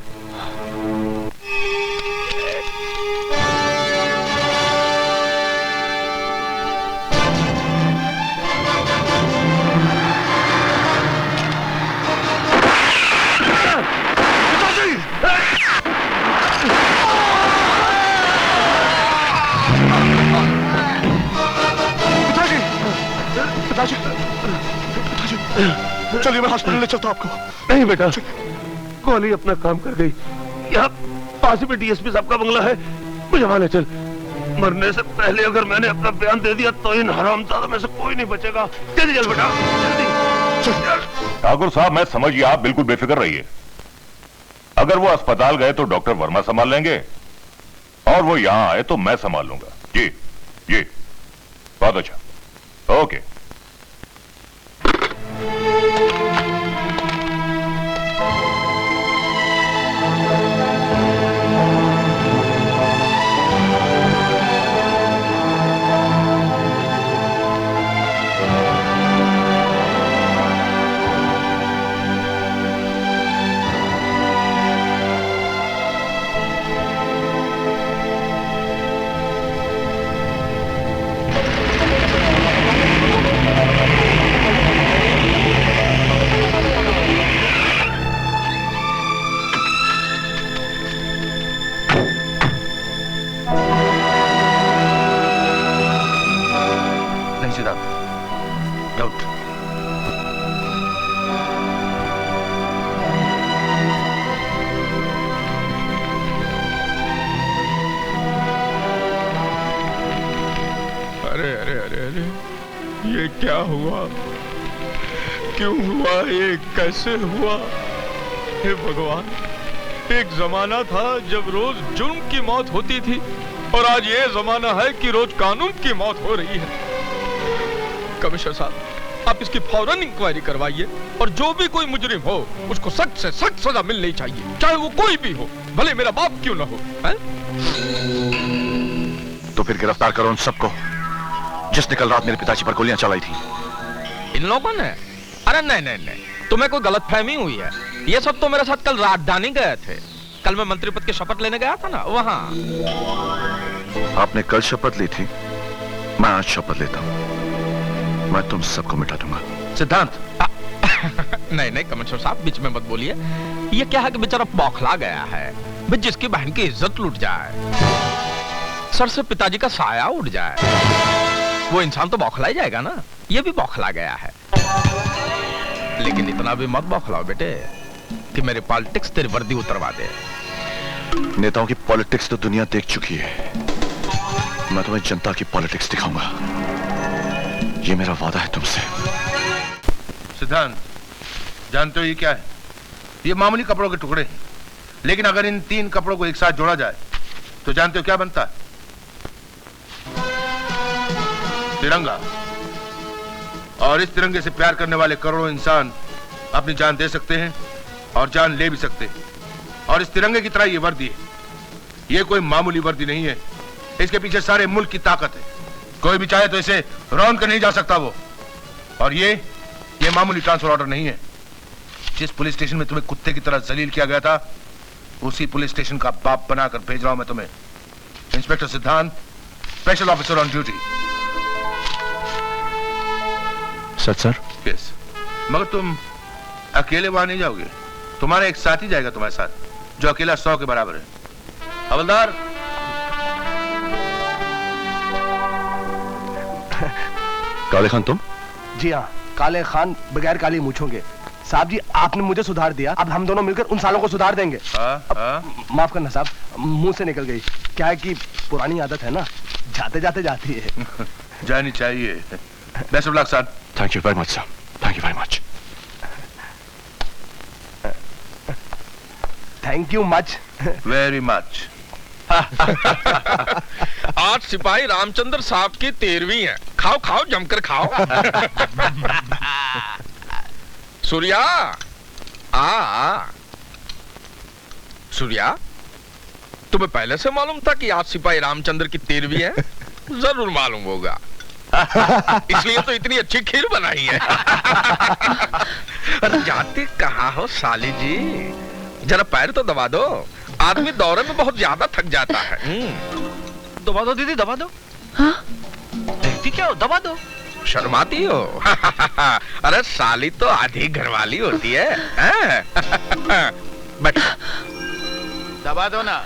चलिए मैं हॉस्पिटल ले चलता हूं आपको। नहीं बेटा, गोली अपना काम कर गई। यहाँ पास में डीएसपी साहब का बंगला है, मुझे वहां ले चल। मरने से पहले अगर मैंने अपना बयान दे दिया तो इन हरामजादा में से कोई नहीं बचेगा। जल्दी चल बेटा, जल्दी। ठाकुर साहब, मैं समझ गया, आप बिल्कुल बेफिक्र रहिए। अगर वो अस्पताल गए तो डॉक्टर वर्मा संभाल लेंगे, और वो यहाँ आए तो मैं संभाल लूंगा। जी जी, बहुत अच्छा, ओके। ये क्या हुआ? क्यों हुआ? ये कैसे हुआ? हे भगवान, एक जमाना था जब रोज जुर्म की मौत होती थी, और आज ये जमाना है कि रोज कानून की मौत हो रही है। कमिश्नर साहब, आप इसकी फौरन इंक्वायरी करवाइए, और जो भी कोई मुजरिम हो उसको सख्त से सख्त सजा मिलनी चाहिए, चाहे वो कोई भी हो, भले मेरा बाप क्यों ना हो। है? तो फिर गिरफ्तार करो उन सबको जिसने कल रात मेरे पिताजी पर गोलियां चलाई थी। इन लोगों ने? अरे नहीं नहीं नहीं, तुम्हें कोई गलतफहमी हुई है। ये सब तो मेरे साथ कल राजधानी गए थे। कल मैं मंत्री पद की शपथ लेने गया था ना, वहां। आपने कल शपथ ली थी, मैं आज शपथ लेता हूं। मैं तुम सबको मिटा दूंगा। सिद्धांत नहीं नहीं कमिश्नर साहब, बीच में मत बोलिए। ये क्या है कि बेचारा बौखला गया है। भाई जिसकी बहन की इज्जत लूट जाए, सर से पिताजी का साया उड़ जाए, वो इंसान तो बौखला ही जाएगा ना। ये भी बौखला गया है। लेकिन इतना भी मत बौखलाओ बेटे कि मेरी पॉलिटिक्स तेरी वर्दी उतरवा दे। नेताओं की पॉलिटिक्स तो दुनिया देख चुकी है। मैं तुम्हें जनता की पॉलिटिक्स दिखाऊंगा। ये मेरा वादा है तुमसे। सिद्धांत, जानते हो ये क्या है? ये मामूली कपड़ों के टुकड़े हैं, लेकिन अगर इन 3 कपड़ों को एक साथ जोड़ा जाए तो जानते हो क्या बनता है? तिरंगा। और इस तिरंगे से प्यार करने वाले करोड़ों इंसान अपनी जान दे सकते हैं और जान ले भी सकते हैं। और इस तिरंगे की तरह ये वर्दी है। ये कोई मामूली वर्दी नहीं है, इसके पीछे सारे मुल्क की ताकत है। कोई भी चाहे तो इसे रौंद कर नहीं जा सकता वो। और ये मामूली ट्रांसफर ऑर्डर नहीं है। जिस पुलिस स्टेशन में तुम्हें कुत्ते की तरह जलील किया गया था, उसी पुलिस स्टेशन का बाप बनाकर भेज रहा हूं मैं तुम्हें। इंस्पेक्टर सिद्धांत, special officer on duty. Sir yes. मगर तुम अकेले वहां नहीं जाओगे, तुम्हारा एक साथी जाएगा तुम्हारे साथ, जो अकेला 100 के बराबर है। हवलदार। काले खान तुम? जी हाँ, काले खान बगैर काली मूछोंगे। साहब जी, आपने मुझे सुधार दिया, अब हम दोनों मिलकर उन सालों को सुधार देंगे। माफ करना साहब, मुंह से निकल गई। क्या है कि पुरानी आदत है ना, जाते जाते जाती है। जानी चाहिए। Best of luck sir. Thank you very much sir, thank you very much. Thank you much. Very much. आज सिपाही रामचंद्र साहब की 13वीं है। खाओ खाओ, जमकर खाओ। सूर्या, आ सूर्या, तुम्हें पहले से मालूम था कि आज सिपाही रामचंद्र की 13वीं है? जरूर मालूम होगा, इसलिए तो इतनी अच्छी खीर बनाई है। अरे जाते कहाँ हो साली जी, जरा पैर तो दबा दो। आदमी दौरे में बहुत ज्यादा थक जाता है। दबा दो दीदी, दबा दो। हाँ? देखती क्या हो, दबा दो। शर्माती हो? अरे साली तो आधी घरवाली होती है। बैठ। दबा दो ना।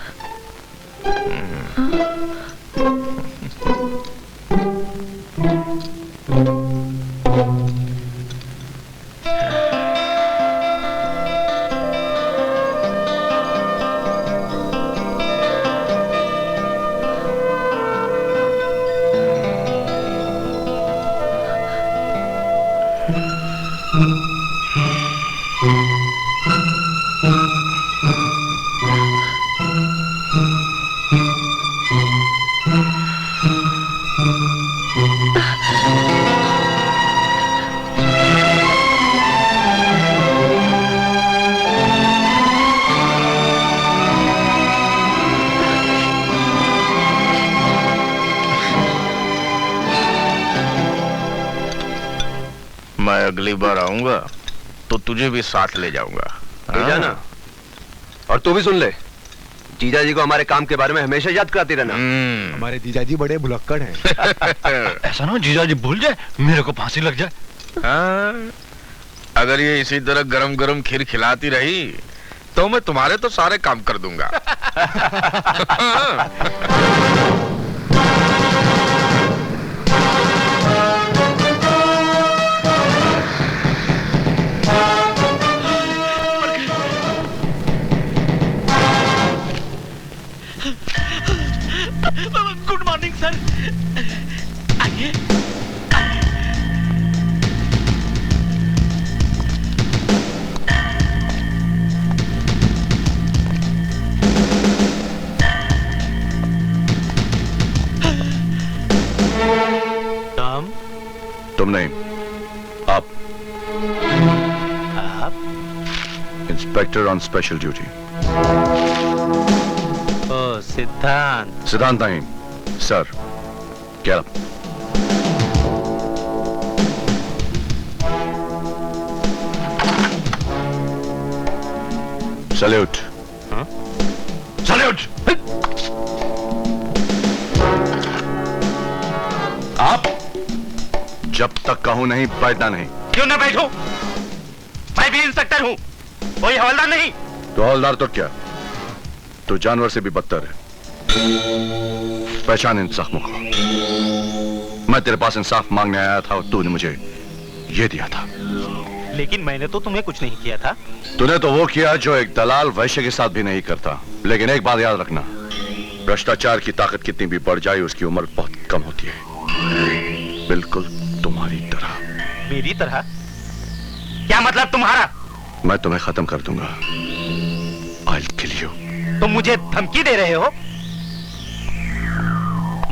मैं अगली बार आऊंगा तो तुझे भी साथ ले जाऊंगा। ले जाना। और तू भी सुन ले, जीजा जी को हमारे काम के बारे में हमेशा याद कराती रहना। हमारे जीजा जी बड़े भुलक्कड़ हैं। ऐसा ना जीजा जी भूल जाए, मेरे को फांसी लग जाए। हाँ, अगर ये इसी तरह गरम गरम खीर खिलाती रही तो मैं तुम्हारे तो सारे काम कर दूंगा। Good morning sir. आइए। तुम नहीं, आप। Inspector on special duty. Oh Siddhant. Siddhant नहीं सर, क्या? सैल्यूट। सैल्यूट। आप जब तक कहूं नहीं बैठना नहीं। क्यों ना बैठूं? मैं भी इंस्पेक्टर हूं, कोई हवलदार नहीं। तो हवलदार तो क्या, तो जानवर से भी बदतर है। पहचान इन जख्मों को। मैं तेरे पास इंसाफ मांगने आया था और तूने मुझे ये दिया था। लेकिन मैंने तो तुम्हें कुछ नहीं किया था। तूने तो वो किया जो एक दलाल वैश्य के साथ भी नहीं करता। लेकिन एक बात याद रखना, भ्रष्टाचार की ताकत कितनी भी बढ़ जाए उसकी उम्र बहुत कम होती है, बिल्कुल तुम्हारी तरह। मेरी तरह? क्या मतलब तुम्हारा? मैं तुम्हें खत्म कर दूंगा। I'll kill you। तुम मुझे धमकी दे रहे हो?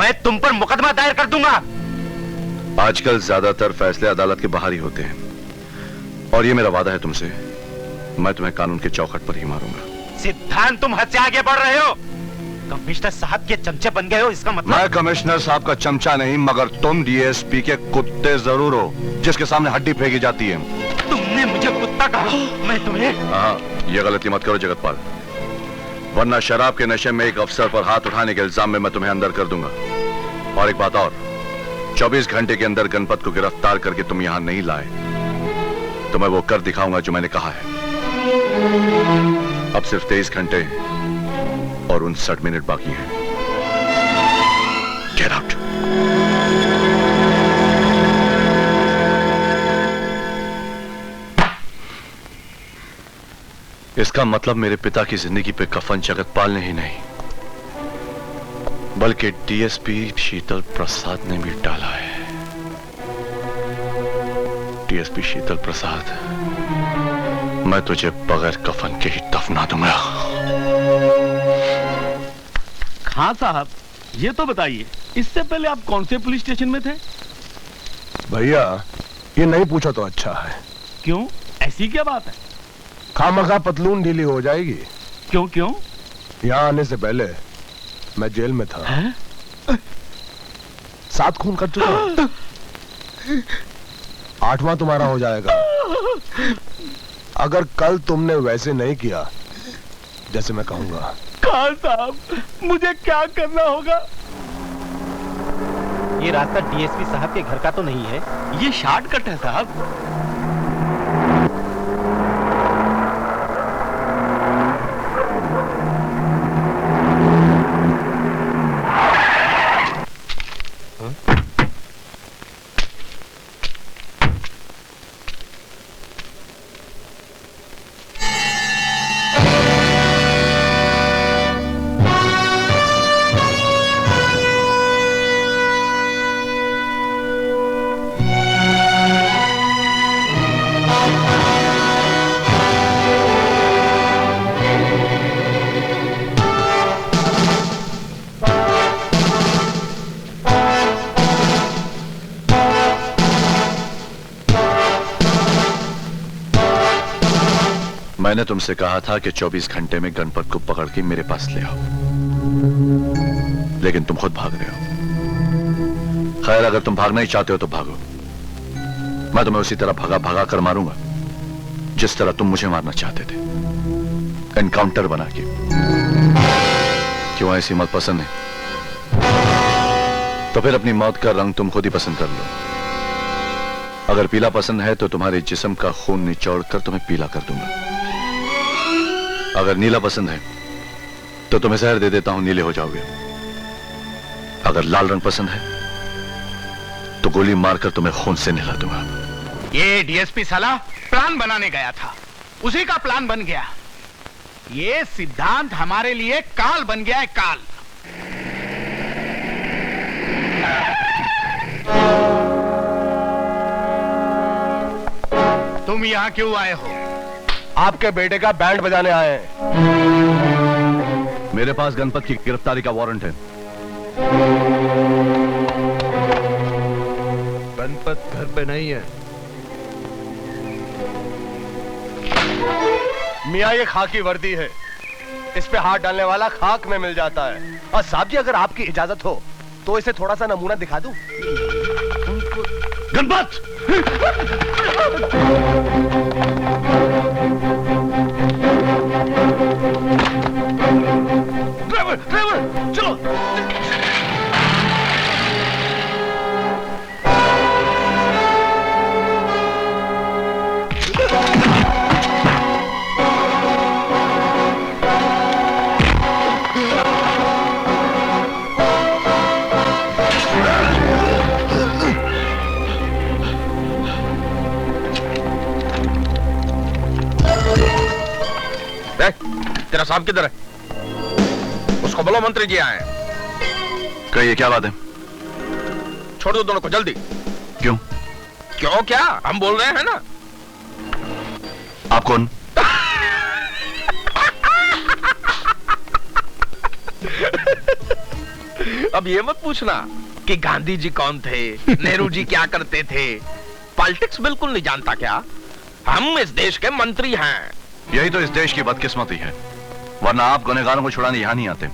मैं तुम पर मुकदमा दायर कर दूंगा। आजकल ज्यादातर फैसले अदालत के बाहर ही होते हैं, और ये मेरा वादा है तुमसे, मैं तुम्हें कानून के चौखट पर ही मारूंगा। सिद्धांत, तुम हद से आगे बढ़ रहे हो। कमिश्नर साहब के चमचे बन गए हो, इसका मतलब? मैं कमिश्नर साहब का चमचा नहीं, मगर तुम डीएसपी के कुत्ते जरूर हो, जिसके सामने हड्डी फेंकी जाती है। तुमने मुझे कुत्ता कहा, मैं तुम्हें? हाँ, ये गलती मत करो जगतपाल, वरना शराब के नशे में एक अफसर पर हाथ उठाने के इल्जाम में मैं तुम्हें अंदर कर दूंगा। और एक बात और, 24 घंटे के अंदर गणपत को गिरफ्तार करके तुम यहां नहीं लाए तो मैं वो कर दिखाऊंगा जो मैंने कहा है। अब सिर्फ 23 घंटे और 59 मिनट बाकी हैं। Get out. इसका मतलब मेरे पिता की जिंदगी पे कफन जगतपाल ने ही नहीं, बल्कि डीएसपी शीतल प्रसाद ने भी डाला है। डीएसपी शीतल प्रसाद, मैं तुझे बगैर कफन के ही दफना दूंगा। खां साहब, ये तो बताइए, इससे पहले आप कौन से पुलिस स्टेशन में थे? भैया, ये नहीं पूछा तो अच्छा है। क्यों, ऐसी क्या बात है? खामखा पतलून ढीली हो जाएगी। क्यों क्यों? यहाँ आने से पहले मैं जेल में था। 7 खून कर चुका हूं। 8वां तुम्हारा हो जाएगा अगर कल तुमने वैसे नहीं किया जैसे मैं कहूंगा। खान साहब, मुझे क्या करना होगा? ये रास्ता डीएसपी साहब के घर का तो नहीं है? ये शॉर्टकट है साहब। मैंने तुमसे कहा था कि 24 घंटे में गणपत को पकड़ के मेरे पास ले आओ, लेकिन तुम खुद भाग रहे हो। खैर, अगर तुम भागना ही चाहते हो तो भागो। मैं तुम्हें उसी तरह भगा भगा कर मारूंगा जिस तरह तुम मुझे मारना चाहते थे, एनकाउंटर बना के। क्यों, ऐसी मौत पसंद है? तो फिर अपनी मौत का रंग तुम खुद ही पसंद कर लो। अगर पीला पसंद है तो तुम्हारे जिस्म का खून निचोड़ कर तुम्हें पीला कर दूंगा। अगर नीला पसंद है तो तुम्हें जहर दे देता हूं, नीले हो जाओगे। अगर लाल रंग पसंद है तो गोली मारकर तुम्हें खून से नहला दूंगा। ये डीएसपी साला प्लान बनाने गया था, उसी का प्लान बन गया। ये सिद्धांत हमारे लिए काल बन गया है, काल। तुम यहां क्यों आए हो? आपके बेटे का बैंड बजाने आए हैं। मेरे पास गणपत की गिरफ्तारी का वारंट है। गणपत घर पे नहीं है। मियाँ, ये खाकी वर्दी है, इस पे हाथ डालने वाला खाक में मिल जाता है। और साहब जी, अगर आपकी इजाजत हो तो इसे थोड़ा सा नमूना दिखा दूं। गणपत! मेरा साहब किधर है? उसको बोलो मंत्री जी आए। कहिए क्या बात है? छोड़ दो दोनों को जल्दी। क्यों? क्यों क्या? हम बोल रहे हैं ना। आप कौन? अब ये मत पूछना कि गांधी जी कौन थे, नेहरू जी क्या करते थे। पॉलिटिक्स बिल्कुल नहीं जानता क्या? हम इस देश के मंत्री हैं। यही तो इस देश की बदकिस्मती है, वरना आप गुनहगारों को छुड़ाने यहां नहीं आते।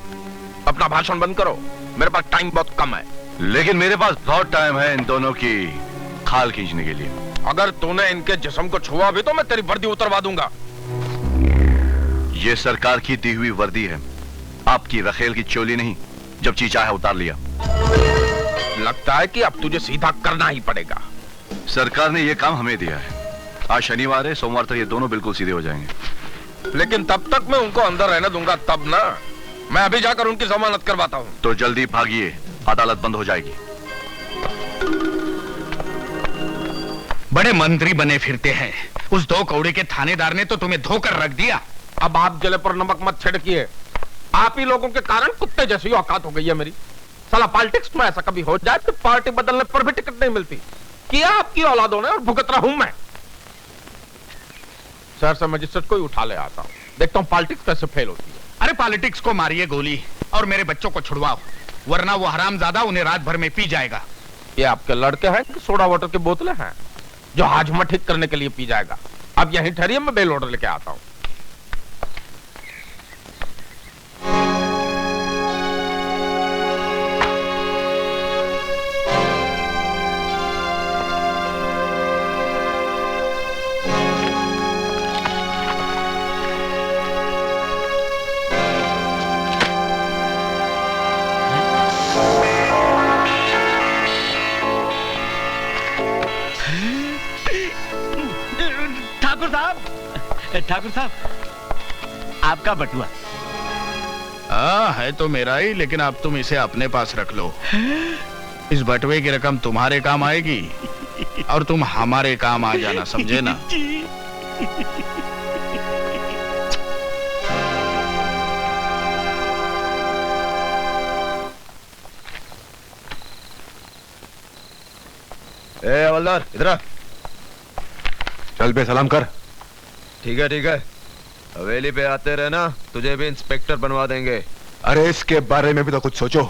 अपना भाषण बंद करो, मेरे पास टाइम बहुत कम है। लेकिन मेरे पास बहुत टाइम है इन दोनों की खाल खींचने के लिए। अगर तूने इनके जिस्म को छुआ भी तो मैं तेरी वर्दी उतरवा दूंगा। ये सरकार की दी हुई वर्दी है, आपकी रखेल की चोली नहीं। जब जी चाहे उतार लिया। लगता है कि अब तुझे सीधा करना ही पड़ेगा। सरकार ने यह काम हमें दिया है। आज शनिवार है, सोमवार तक ये दोनों बिल्कुल सीधे हो जाएंगे। लेकिन तब तक मैं उनको अंदर रहने दूंगा तब ना। मैं अभी जाकर उनकी जमानत करवाता हूँ। तो जल्दी भागिए, अदालत बंद हो जाएगी। बड़े मंत्री बने फिरते हैं। उस 2 कौड़े के थानेदार ने तो तुम्हें धोकर रख दिया। अब आप जले पर नमक मत छिड़किए। आप ही लोगों के कारण कुत्ते जैसी औकात हो गई है मेरी। साला पॉलिटिक्स में ऐसा कभी हो जाए तो पार्टी बदलने पर भी टिकट नहीं मिलती। किया आपकी औलादों ने और भुगत रहा हूं मैं। शहर से मजिस्ट्रेट को ही उठा ले आता हूं, देखता हूं पॉलिटिक्स कैसे फेल होती है। अरे पॉलिटिक्स को मारिए गोली और मेरे बच्चों को छुड़वाओ, वरना वो हरामजादा उन्हें रात भर में पी जाएगा। ये आपके लड़के हैं कि सोडा वाटर की बोतलें हैं जो हाजमा ठीक करने के लिए पी जाएगा? अब यहीं ठहरिए, मैं बेल ऑर्डर लेके आता हूं। ठाकुर साहब, आपका बटुआ। है तो मेरा ही, लेकिन अब तुम इसे अपने पास रख लो। इस बटुए की रकम तुम्हारे काम आएगी और तुम हमारे काम आ जाना, समझे ना? ए हवलदार, इधर आ। चल बे, सलाम कर। ठीक है ठीक है, हवेली पे आते रहना, तुझे भी इंस्पेक्टर बनवा देंगे। अरे इसके बारे में भी तो कुछ सोचो,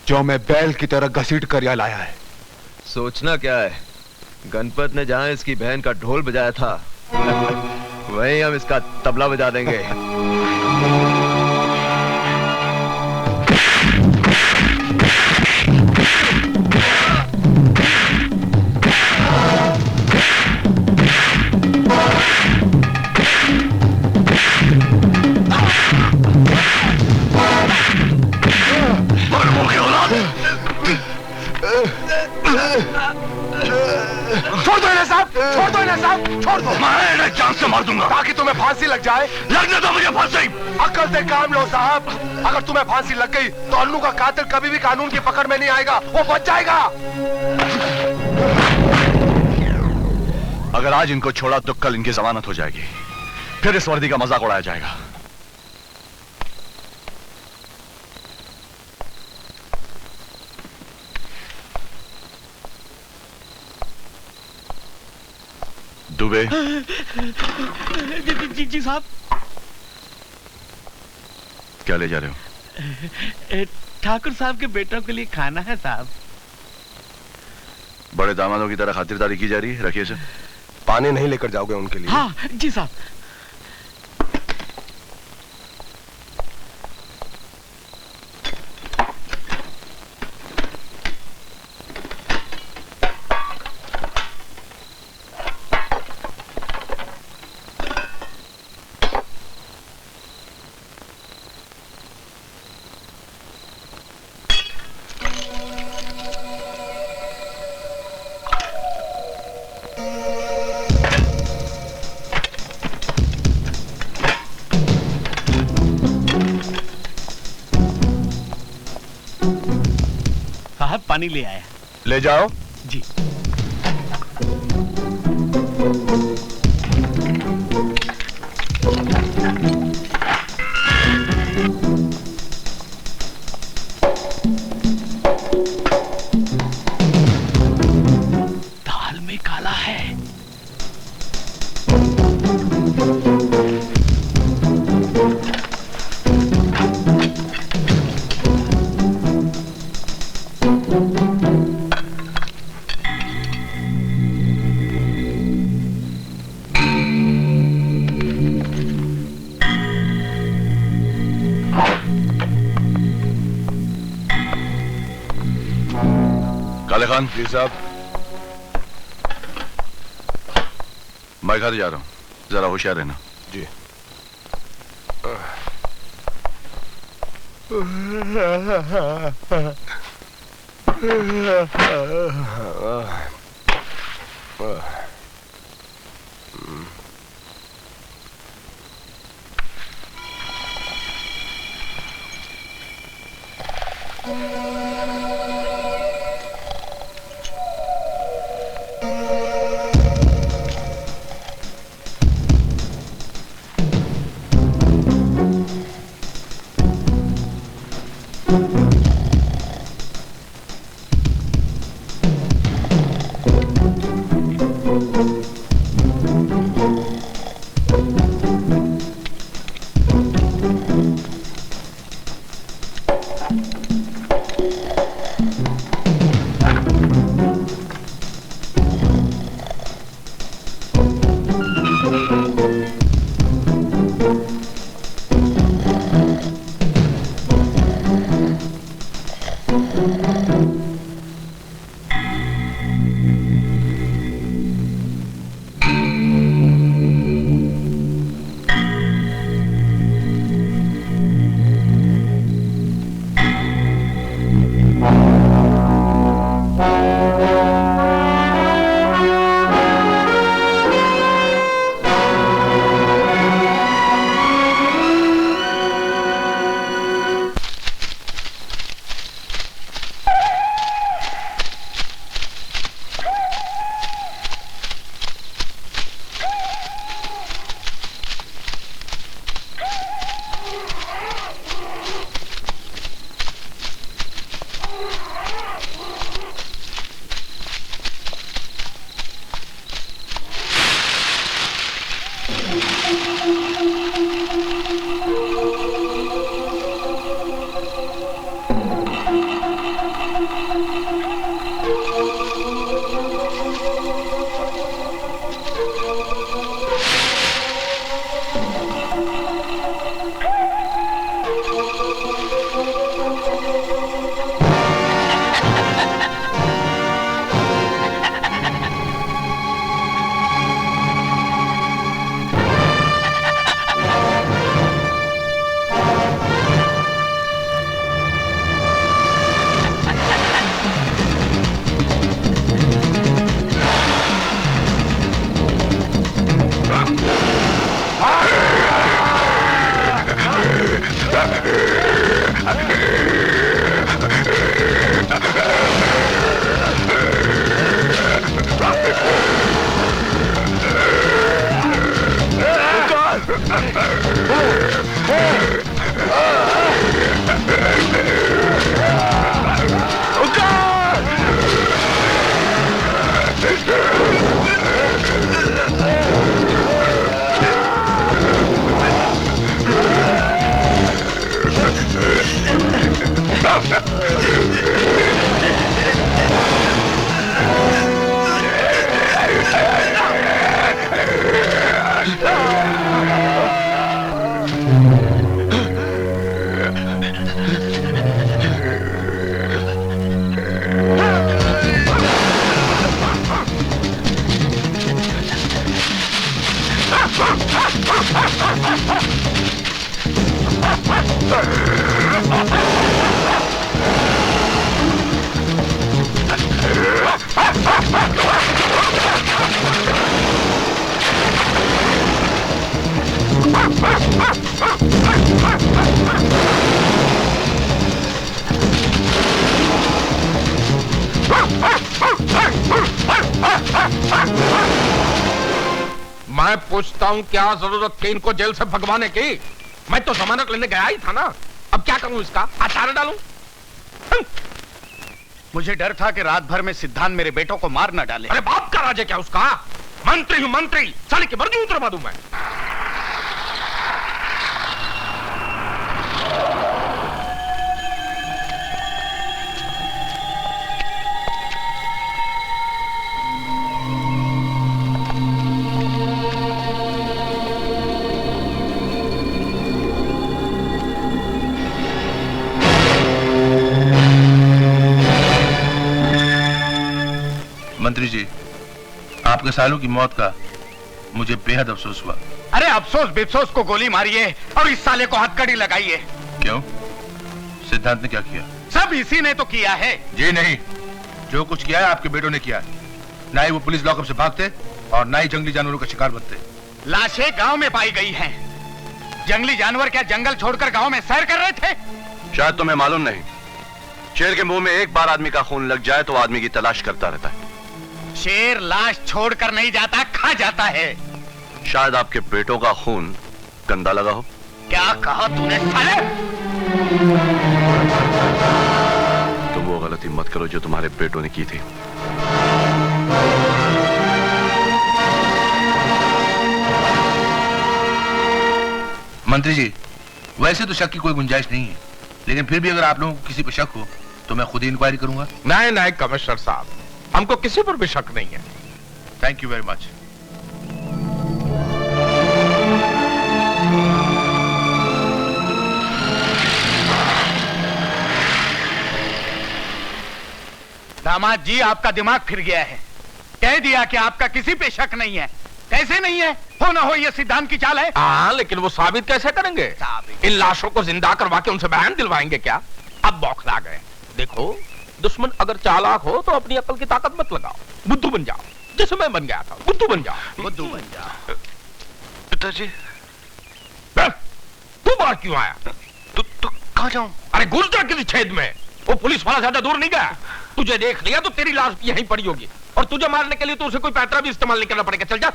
जो मैं बैल की तरह घसीट कर यहाँ लाया है। सोचना क्या है, गणपत ने जहाँ इसकी बहन का ढोल बजाया था वहीं हम इसका तबला बजा देंगे। छोड़ दो इन्हें साहब, छोड़ दो इन्हें साहब, छोड़ दो। मैं इन्हें जान से मार दूंगा ताकि तुम्हें फांसी लग जाए। लगने दो मुझे फांसी। अक्ल से काम लो साहब, अगर तुम्हें फांसी लग गई तो अन्नू का कातिल कभी भी कानून की पकड़ में नहीं आएगा, वो बच जाएगा। अगर आज इनको छोड़ा तो कल इनकी जमानत हो जाएगी, फिर इस वर्दी का मजाक उड़ाया जाएगा। दुबे। जी साहब। क्या ले जा रहे हो? ठाकुर साहब के बेटों के लिए खाना है साहब। बड़े दामादों की तरह खातिरदारी की जा रही है, रखिए इसे। पानी नहीं लेकर जाओगे उनके लिए? हाँ जी साहब। पानी ले आया। ले जाओ। जी। काले खान। जी साहब। मैं घर जा रहा हूँ, जरा होशियार रहना। जी। मैं पूछता हूँ क्या जरूरत थी इनको जेल से भगवाने की? मैं तो जमानत लेने गया ही था ना। अब क्या करूं, इसका अचार डालूं? मुझे डर था कि रात भर में सिद्धांत मेरे बेटों को मार न डाले। अरे बाप का राज है क्या उसका? मंत्री हूं मंत्री, साले की मर्जी उतरवा दूं मैं। मंत्री जी, आपके सालों की मौत का मुझे बेहद अफसोस हुआ। अरे अफसोस बिफसोस को गोली मारिए और इस साले को हथकड़ी लगाइए। क्यों? सिद्धांत ने क्या किया? सब इसी ने तो किया है। जी नहीं, जो कुछ किया है आपके बेटों ने किया है। ना ही वो पुलिस लॉकअप से भागते और ना ही जंगली जानवरों का शिकार बनते। लाशें गांव में पाई गई हैं। जंगली जानवर क्या जंगल छोड़कर गांव में सैर कर रहे थे? शायद तुम्हें मालूम नहीं, शेर के मुंह में एक बार आदमी का खून लग जाए तो आदमी की तलाश करता रहता है। शेर लाश छोड़कर नहीं जाता, खा जाता है। शायद आपके बेटों का खून गंदा लगा हो। क्या कहा तूने साले? तुम वो गलती मत करो जो तुम्हारे बेटों ने की थी। मंत्री जी, वैसे तो शक की कोई गुंजाइश नहीं है, लेकिन फिर भी अगर आप लोगों को किसी पर शक हो तो मैं खुद ही इंक्वायरी करूंगा। नहीं नहीं कमिश्नर साहब, हमको किसी पर भी शक नहीं है। Thank you very much. दामाद जी, आपका दिमाग फिर गया है। कह दिया कि आपका किसी पे शक नहीं है। कैसे नहीं है? हो ना हो ये सिद्धांत की चाल है। हाँ, लेकिन वो साबित कैसे करेंगे? इन लाशों को जिंदा करवा के उनसे बयान दिलवाएंगे क्या? अब बौखला गए। देखो, दुश्मन अगर चालाक हो तो अपनी अकल की ताकत मत लगाओ, बुद्धू बन जाओ, जैसे मैं बन गया था। बुद्धू बन जाओ, बुद्धू बन जाओ। पिताजी, तू बाहर क्यों आया? तू कहाँ जाऊं? अरे घुस जा किसी छेद में। वो पुलिस वाला ज्यादा दूर नहीं गया। तुझे देख लिया तो तेरी लाश यहीं पड़ी होगी, और तुझे मारने के लिए तो उसे कोई पैतरा भी इस्तेमाल नहीं करना पड़ेगा। चल जा।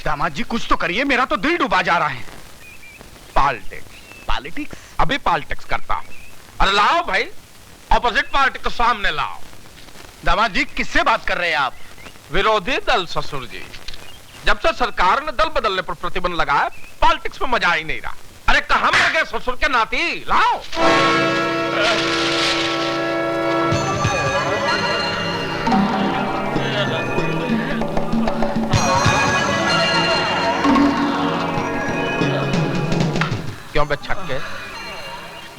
दामाद जी, कुछ तो करिए, मेरा तो दिल डूबा जा रहा है। पॉलिटिक्स अभी पॉलिटिक्स करता हूं। अरे लाओ भाई, ऑपोजिट पार्टी को सामने लाओ। दामाद जी, किससे बात कर रहे हैं आप? विरोधी दल ससुर जी। जब से सरकार ने दल बदलने पर प्रतिबंध लगाया, पॉलिटिक्स में मजा ही नहीं रहा। अरे कहां मर गए ससुर के नाती? लाओ। क्यों बे छक्के?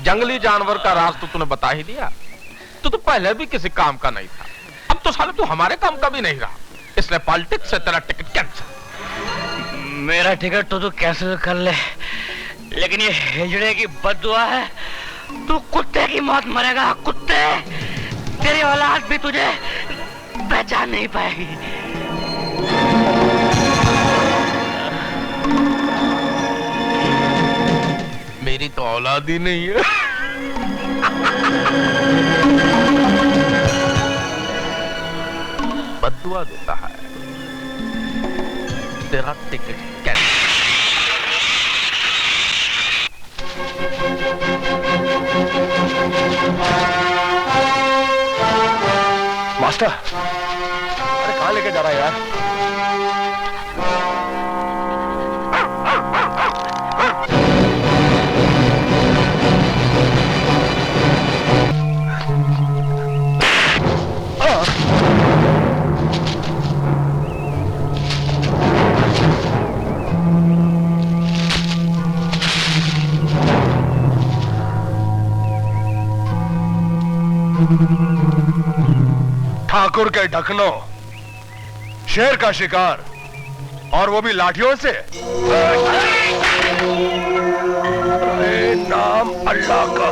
जंगली जानवर का राज तो तूने बता ही दिया। तो पहले भी किसी काम का नहीं था, अब तो साले तू हमारे काम का भी नहीं रहा, इसलिए पॉलिटिक्स से तेरा टिकट कैंसिल। मेरा टिकट तो तू कैंसिल कर ले, लेकिन ये हिजड़े की बद्दुआ है, तू कुत्ते की मौत मरेगा। कुत्ते, तेरी औलाद भी तुझे पहचान नहीं पाएगी। मेरी तो औलाद ही नहीं है। बद्दुआ देता है, तेरा टिकट कैंसिल। मास्टर, अरे कहाँ लेके जा रहा है यार? ठाकुर के ढकनो, शेर का शिकार, और वो भी लाठियों से। अरे नाम अल्लाह का।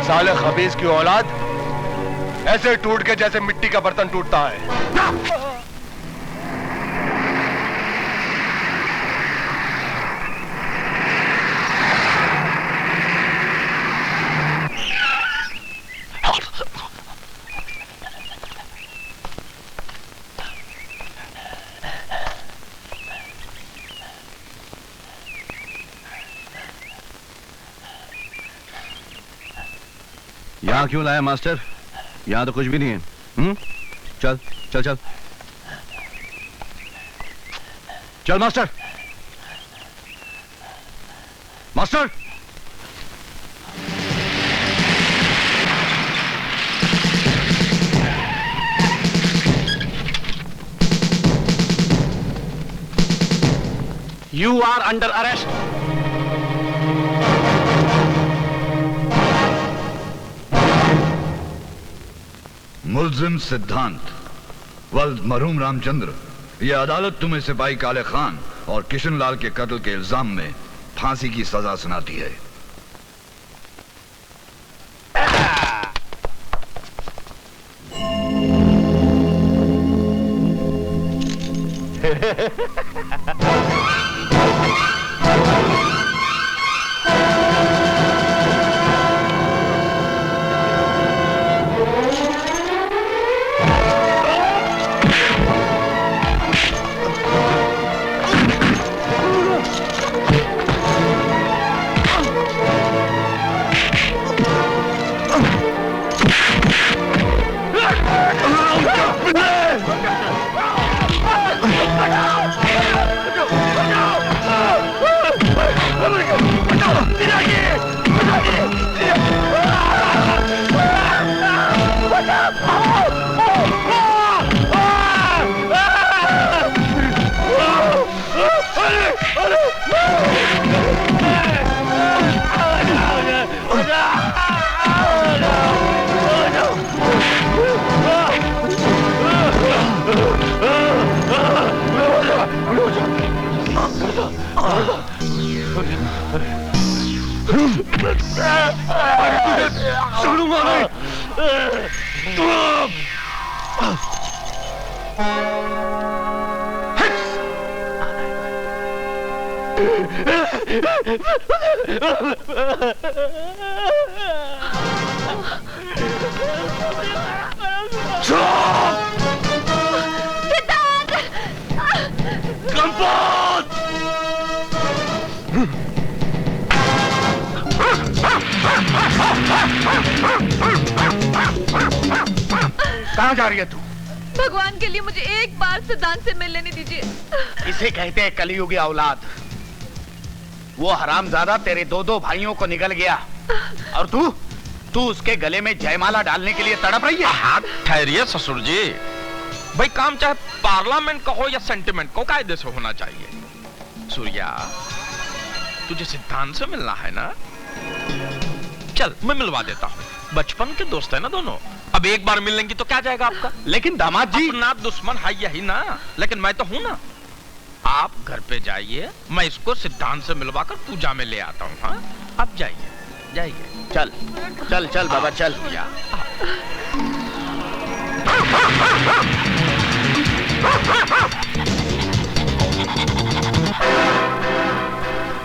साले खबीज की औलाद ऐसे टूट के जैसे मिट्टी का बर्तन टूटता है। यहाँ क्यों लाया मास्टर? यहाँ तो कुछ भी नहीं है। चल चल चल चल master. Master You are under arrest. मुल्जिम सिद्धांत वल्द मरहूम रामचंद्र, यह अदालत तुम्हें सिपाही काले खान और किशन लाल के कत्ल के इल्जाम में फांसी की सजा सुनाती है। कहाँ जा रही है तू? भगवान के लिए मुझे एक बार सिद्धांत से मिल लेने दीजिए। इसे कहते हैं कलयुगी औलाद। वो हरामजादा तेरे दो भाइयों को निगल गया और तू उसके गले में जयमाला डालने के लिए तड़प रही है। हाथ ठहरिए ससुर जी, भाई काम चाहे पार्लियामेंट का हो या सेंटिमेंट को कायदे से होना चाहिए। सूर्या, तुझे सिद्धांत से मिलना है ना? चल मैं मिलवा देता हूँ, बचपन के दोस्त है ना दोनों। अब एक बार मिल लेंगी तो क्या जाएगा आपका? लेकिन दामाद जी, अपना दुश्मन है यही ना, लेकिन मैं तो हूं ना। आप घर पे जाइए, मैं इसको सिद्धांत से मिलवाकर पूजा में ले आता हूँ। हाँ, आप जाइए जाइए। चल चल चल बाबा चल।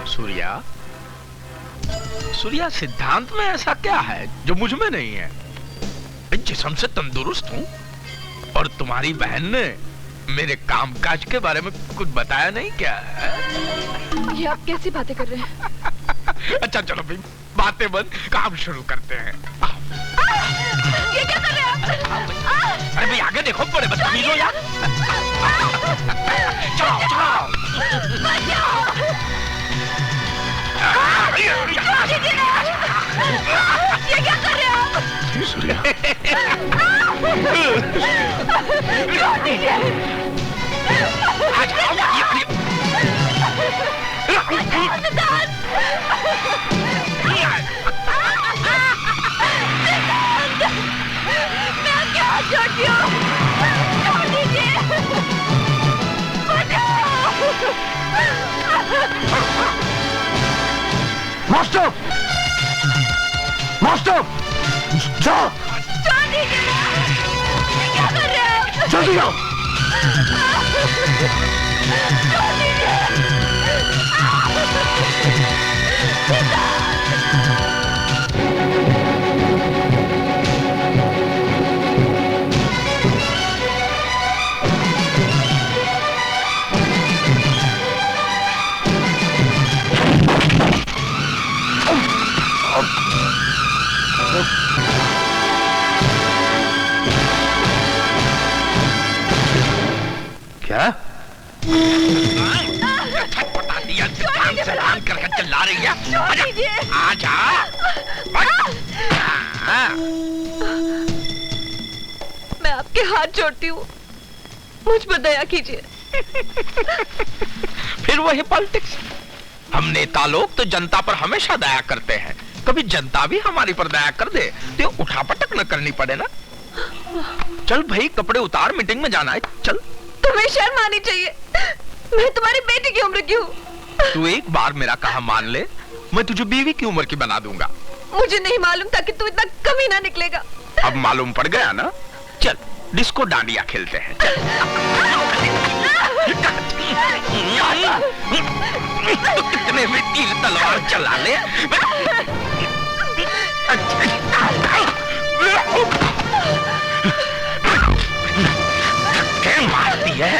सूर्या, सूर्या, सिद्धांत में ऐसा क्या है जो मुझ में नहीं है? जिस्म से तंदुरुस्त हूँ और तुम्हारी बहन ने मेरे कामकाज के बारे में कुछ बताया नहीं क्या है? ये आप कैसी बातें कर रहे हैं? अच्छा चलो भाई, बातें बंद, काम शुरू करते हैं। ये क्या कर रहे हैं आप? अरे भाई आगे देखो, बड़े बदतमीज हो यार। चलो चलो। ये क्या कर रहे हैं आप? सूर्या, मैं क्या छोटी हूँ? छोड़ दीजिए। मास्टर, मास्टर, जाओ। छोड़ दीजिए ना। ये क्या कर रहे हैं? जल्दी आओ। छोड़ दीजिए। छटपटा दिया, ध्यान से ध्यान करके चिल्ला रही है। आजा, मैं आपके हाथ जोड़ती हूँ, मुझ पर दया कीजिए। फिर वही पॉलिटिक्स। हम नेता लोग तो जनता पर हमेशा दया करते हैं, कभी जनता भी हमारी पर दया कर दे तो उठापटक न करनी पड़े ना। चल भाई, कपड़े उतार, मीटिंग में जाना है, चल। तुम्हें शर्म आनी चाहिए, मैं तुम्हारी बेटी की उम्र की हूँ। तू एक बार मेरा कहा मान ले, मैं तुझे बीवी की उम्र की बना दूंगा। मुझे नहीं मालूम था कि तू इतना कमीना निकलेगा। अब मालूम पड़ गया ना। चल डिस्को डांडिया खेलते हैं। तो कितने में तीर तलवार चला ले। क्या मारती है?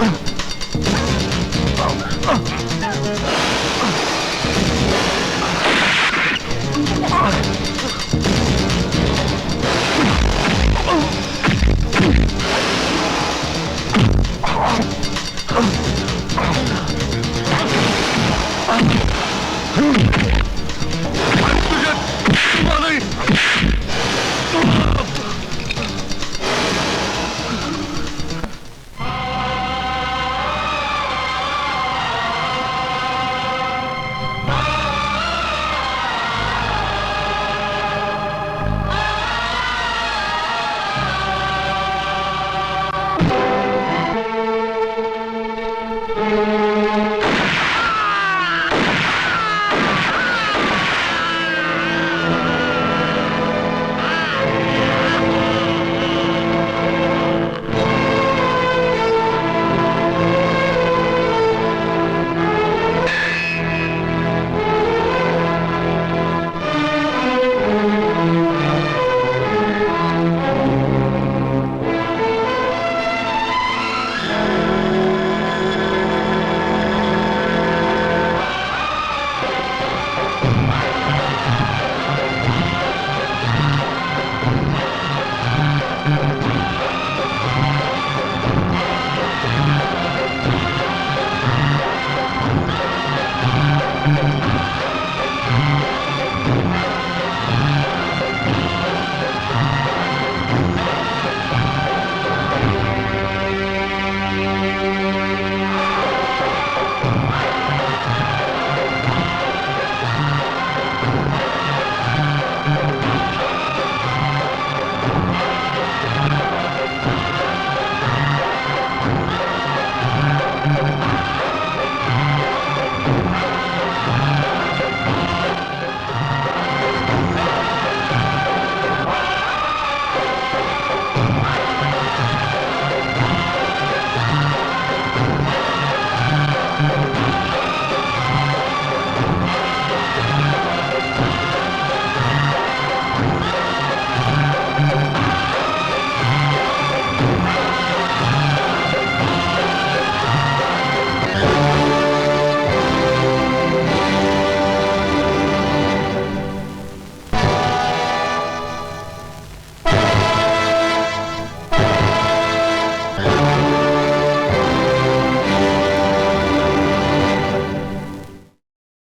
Oh,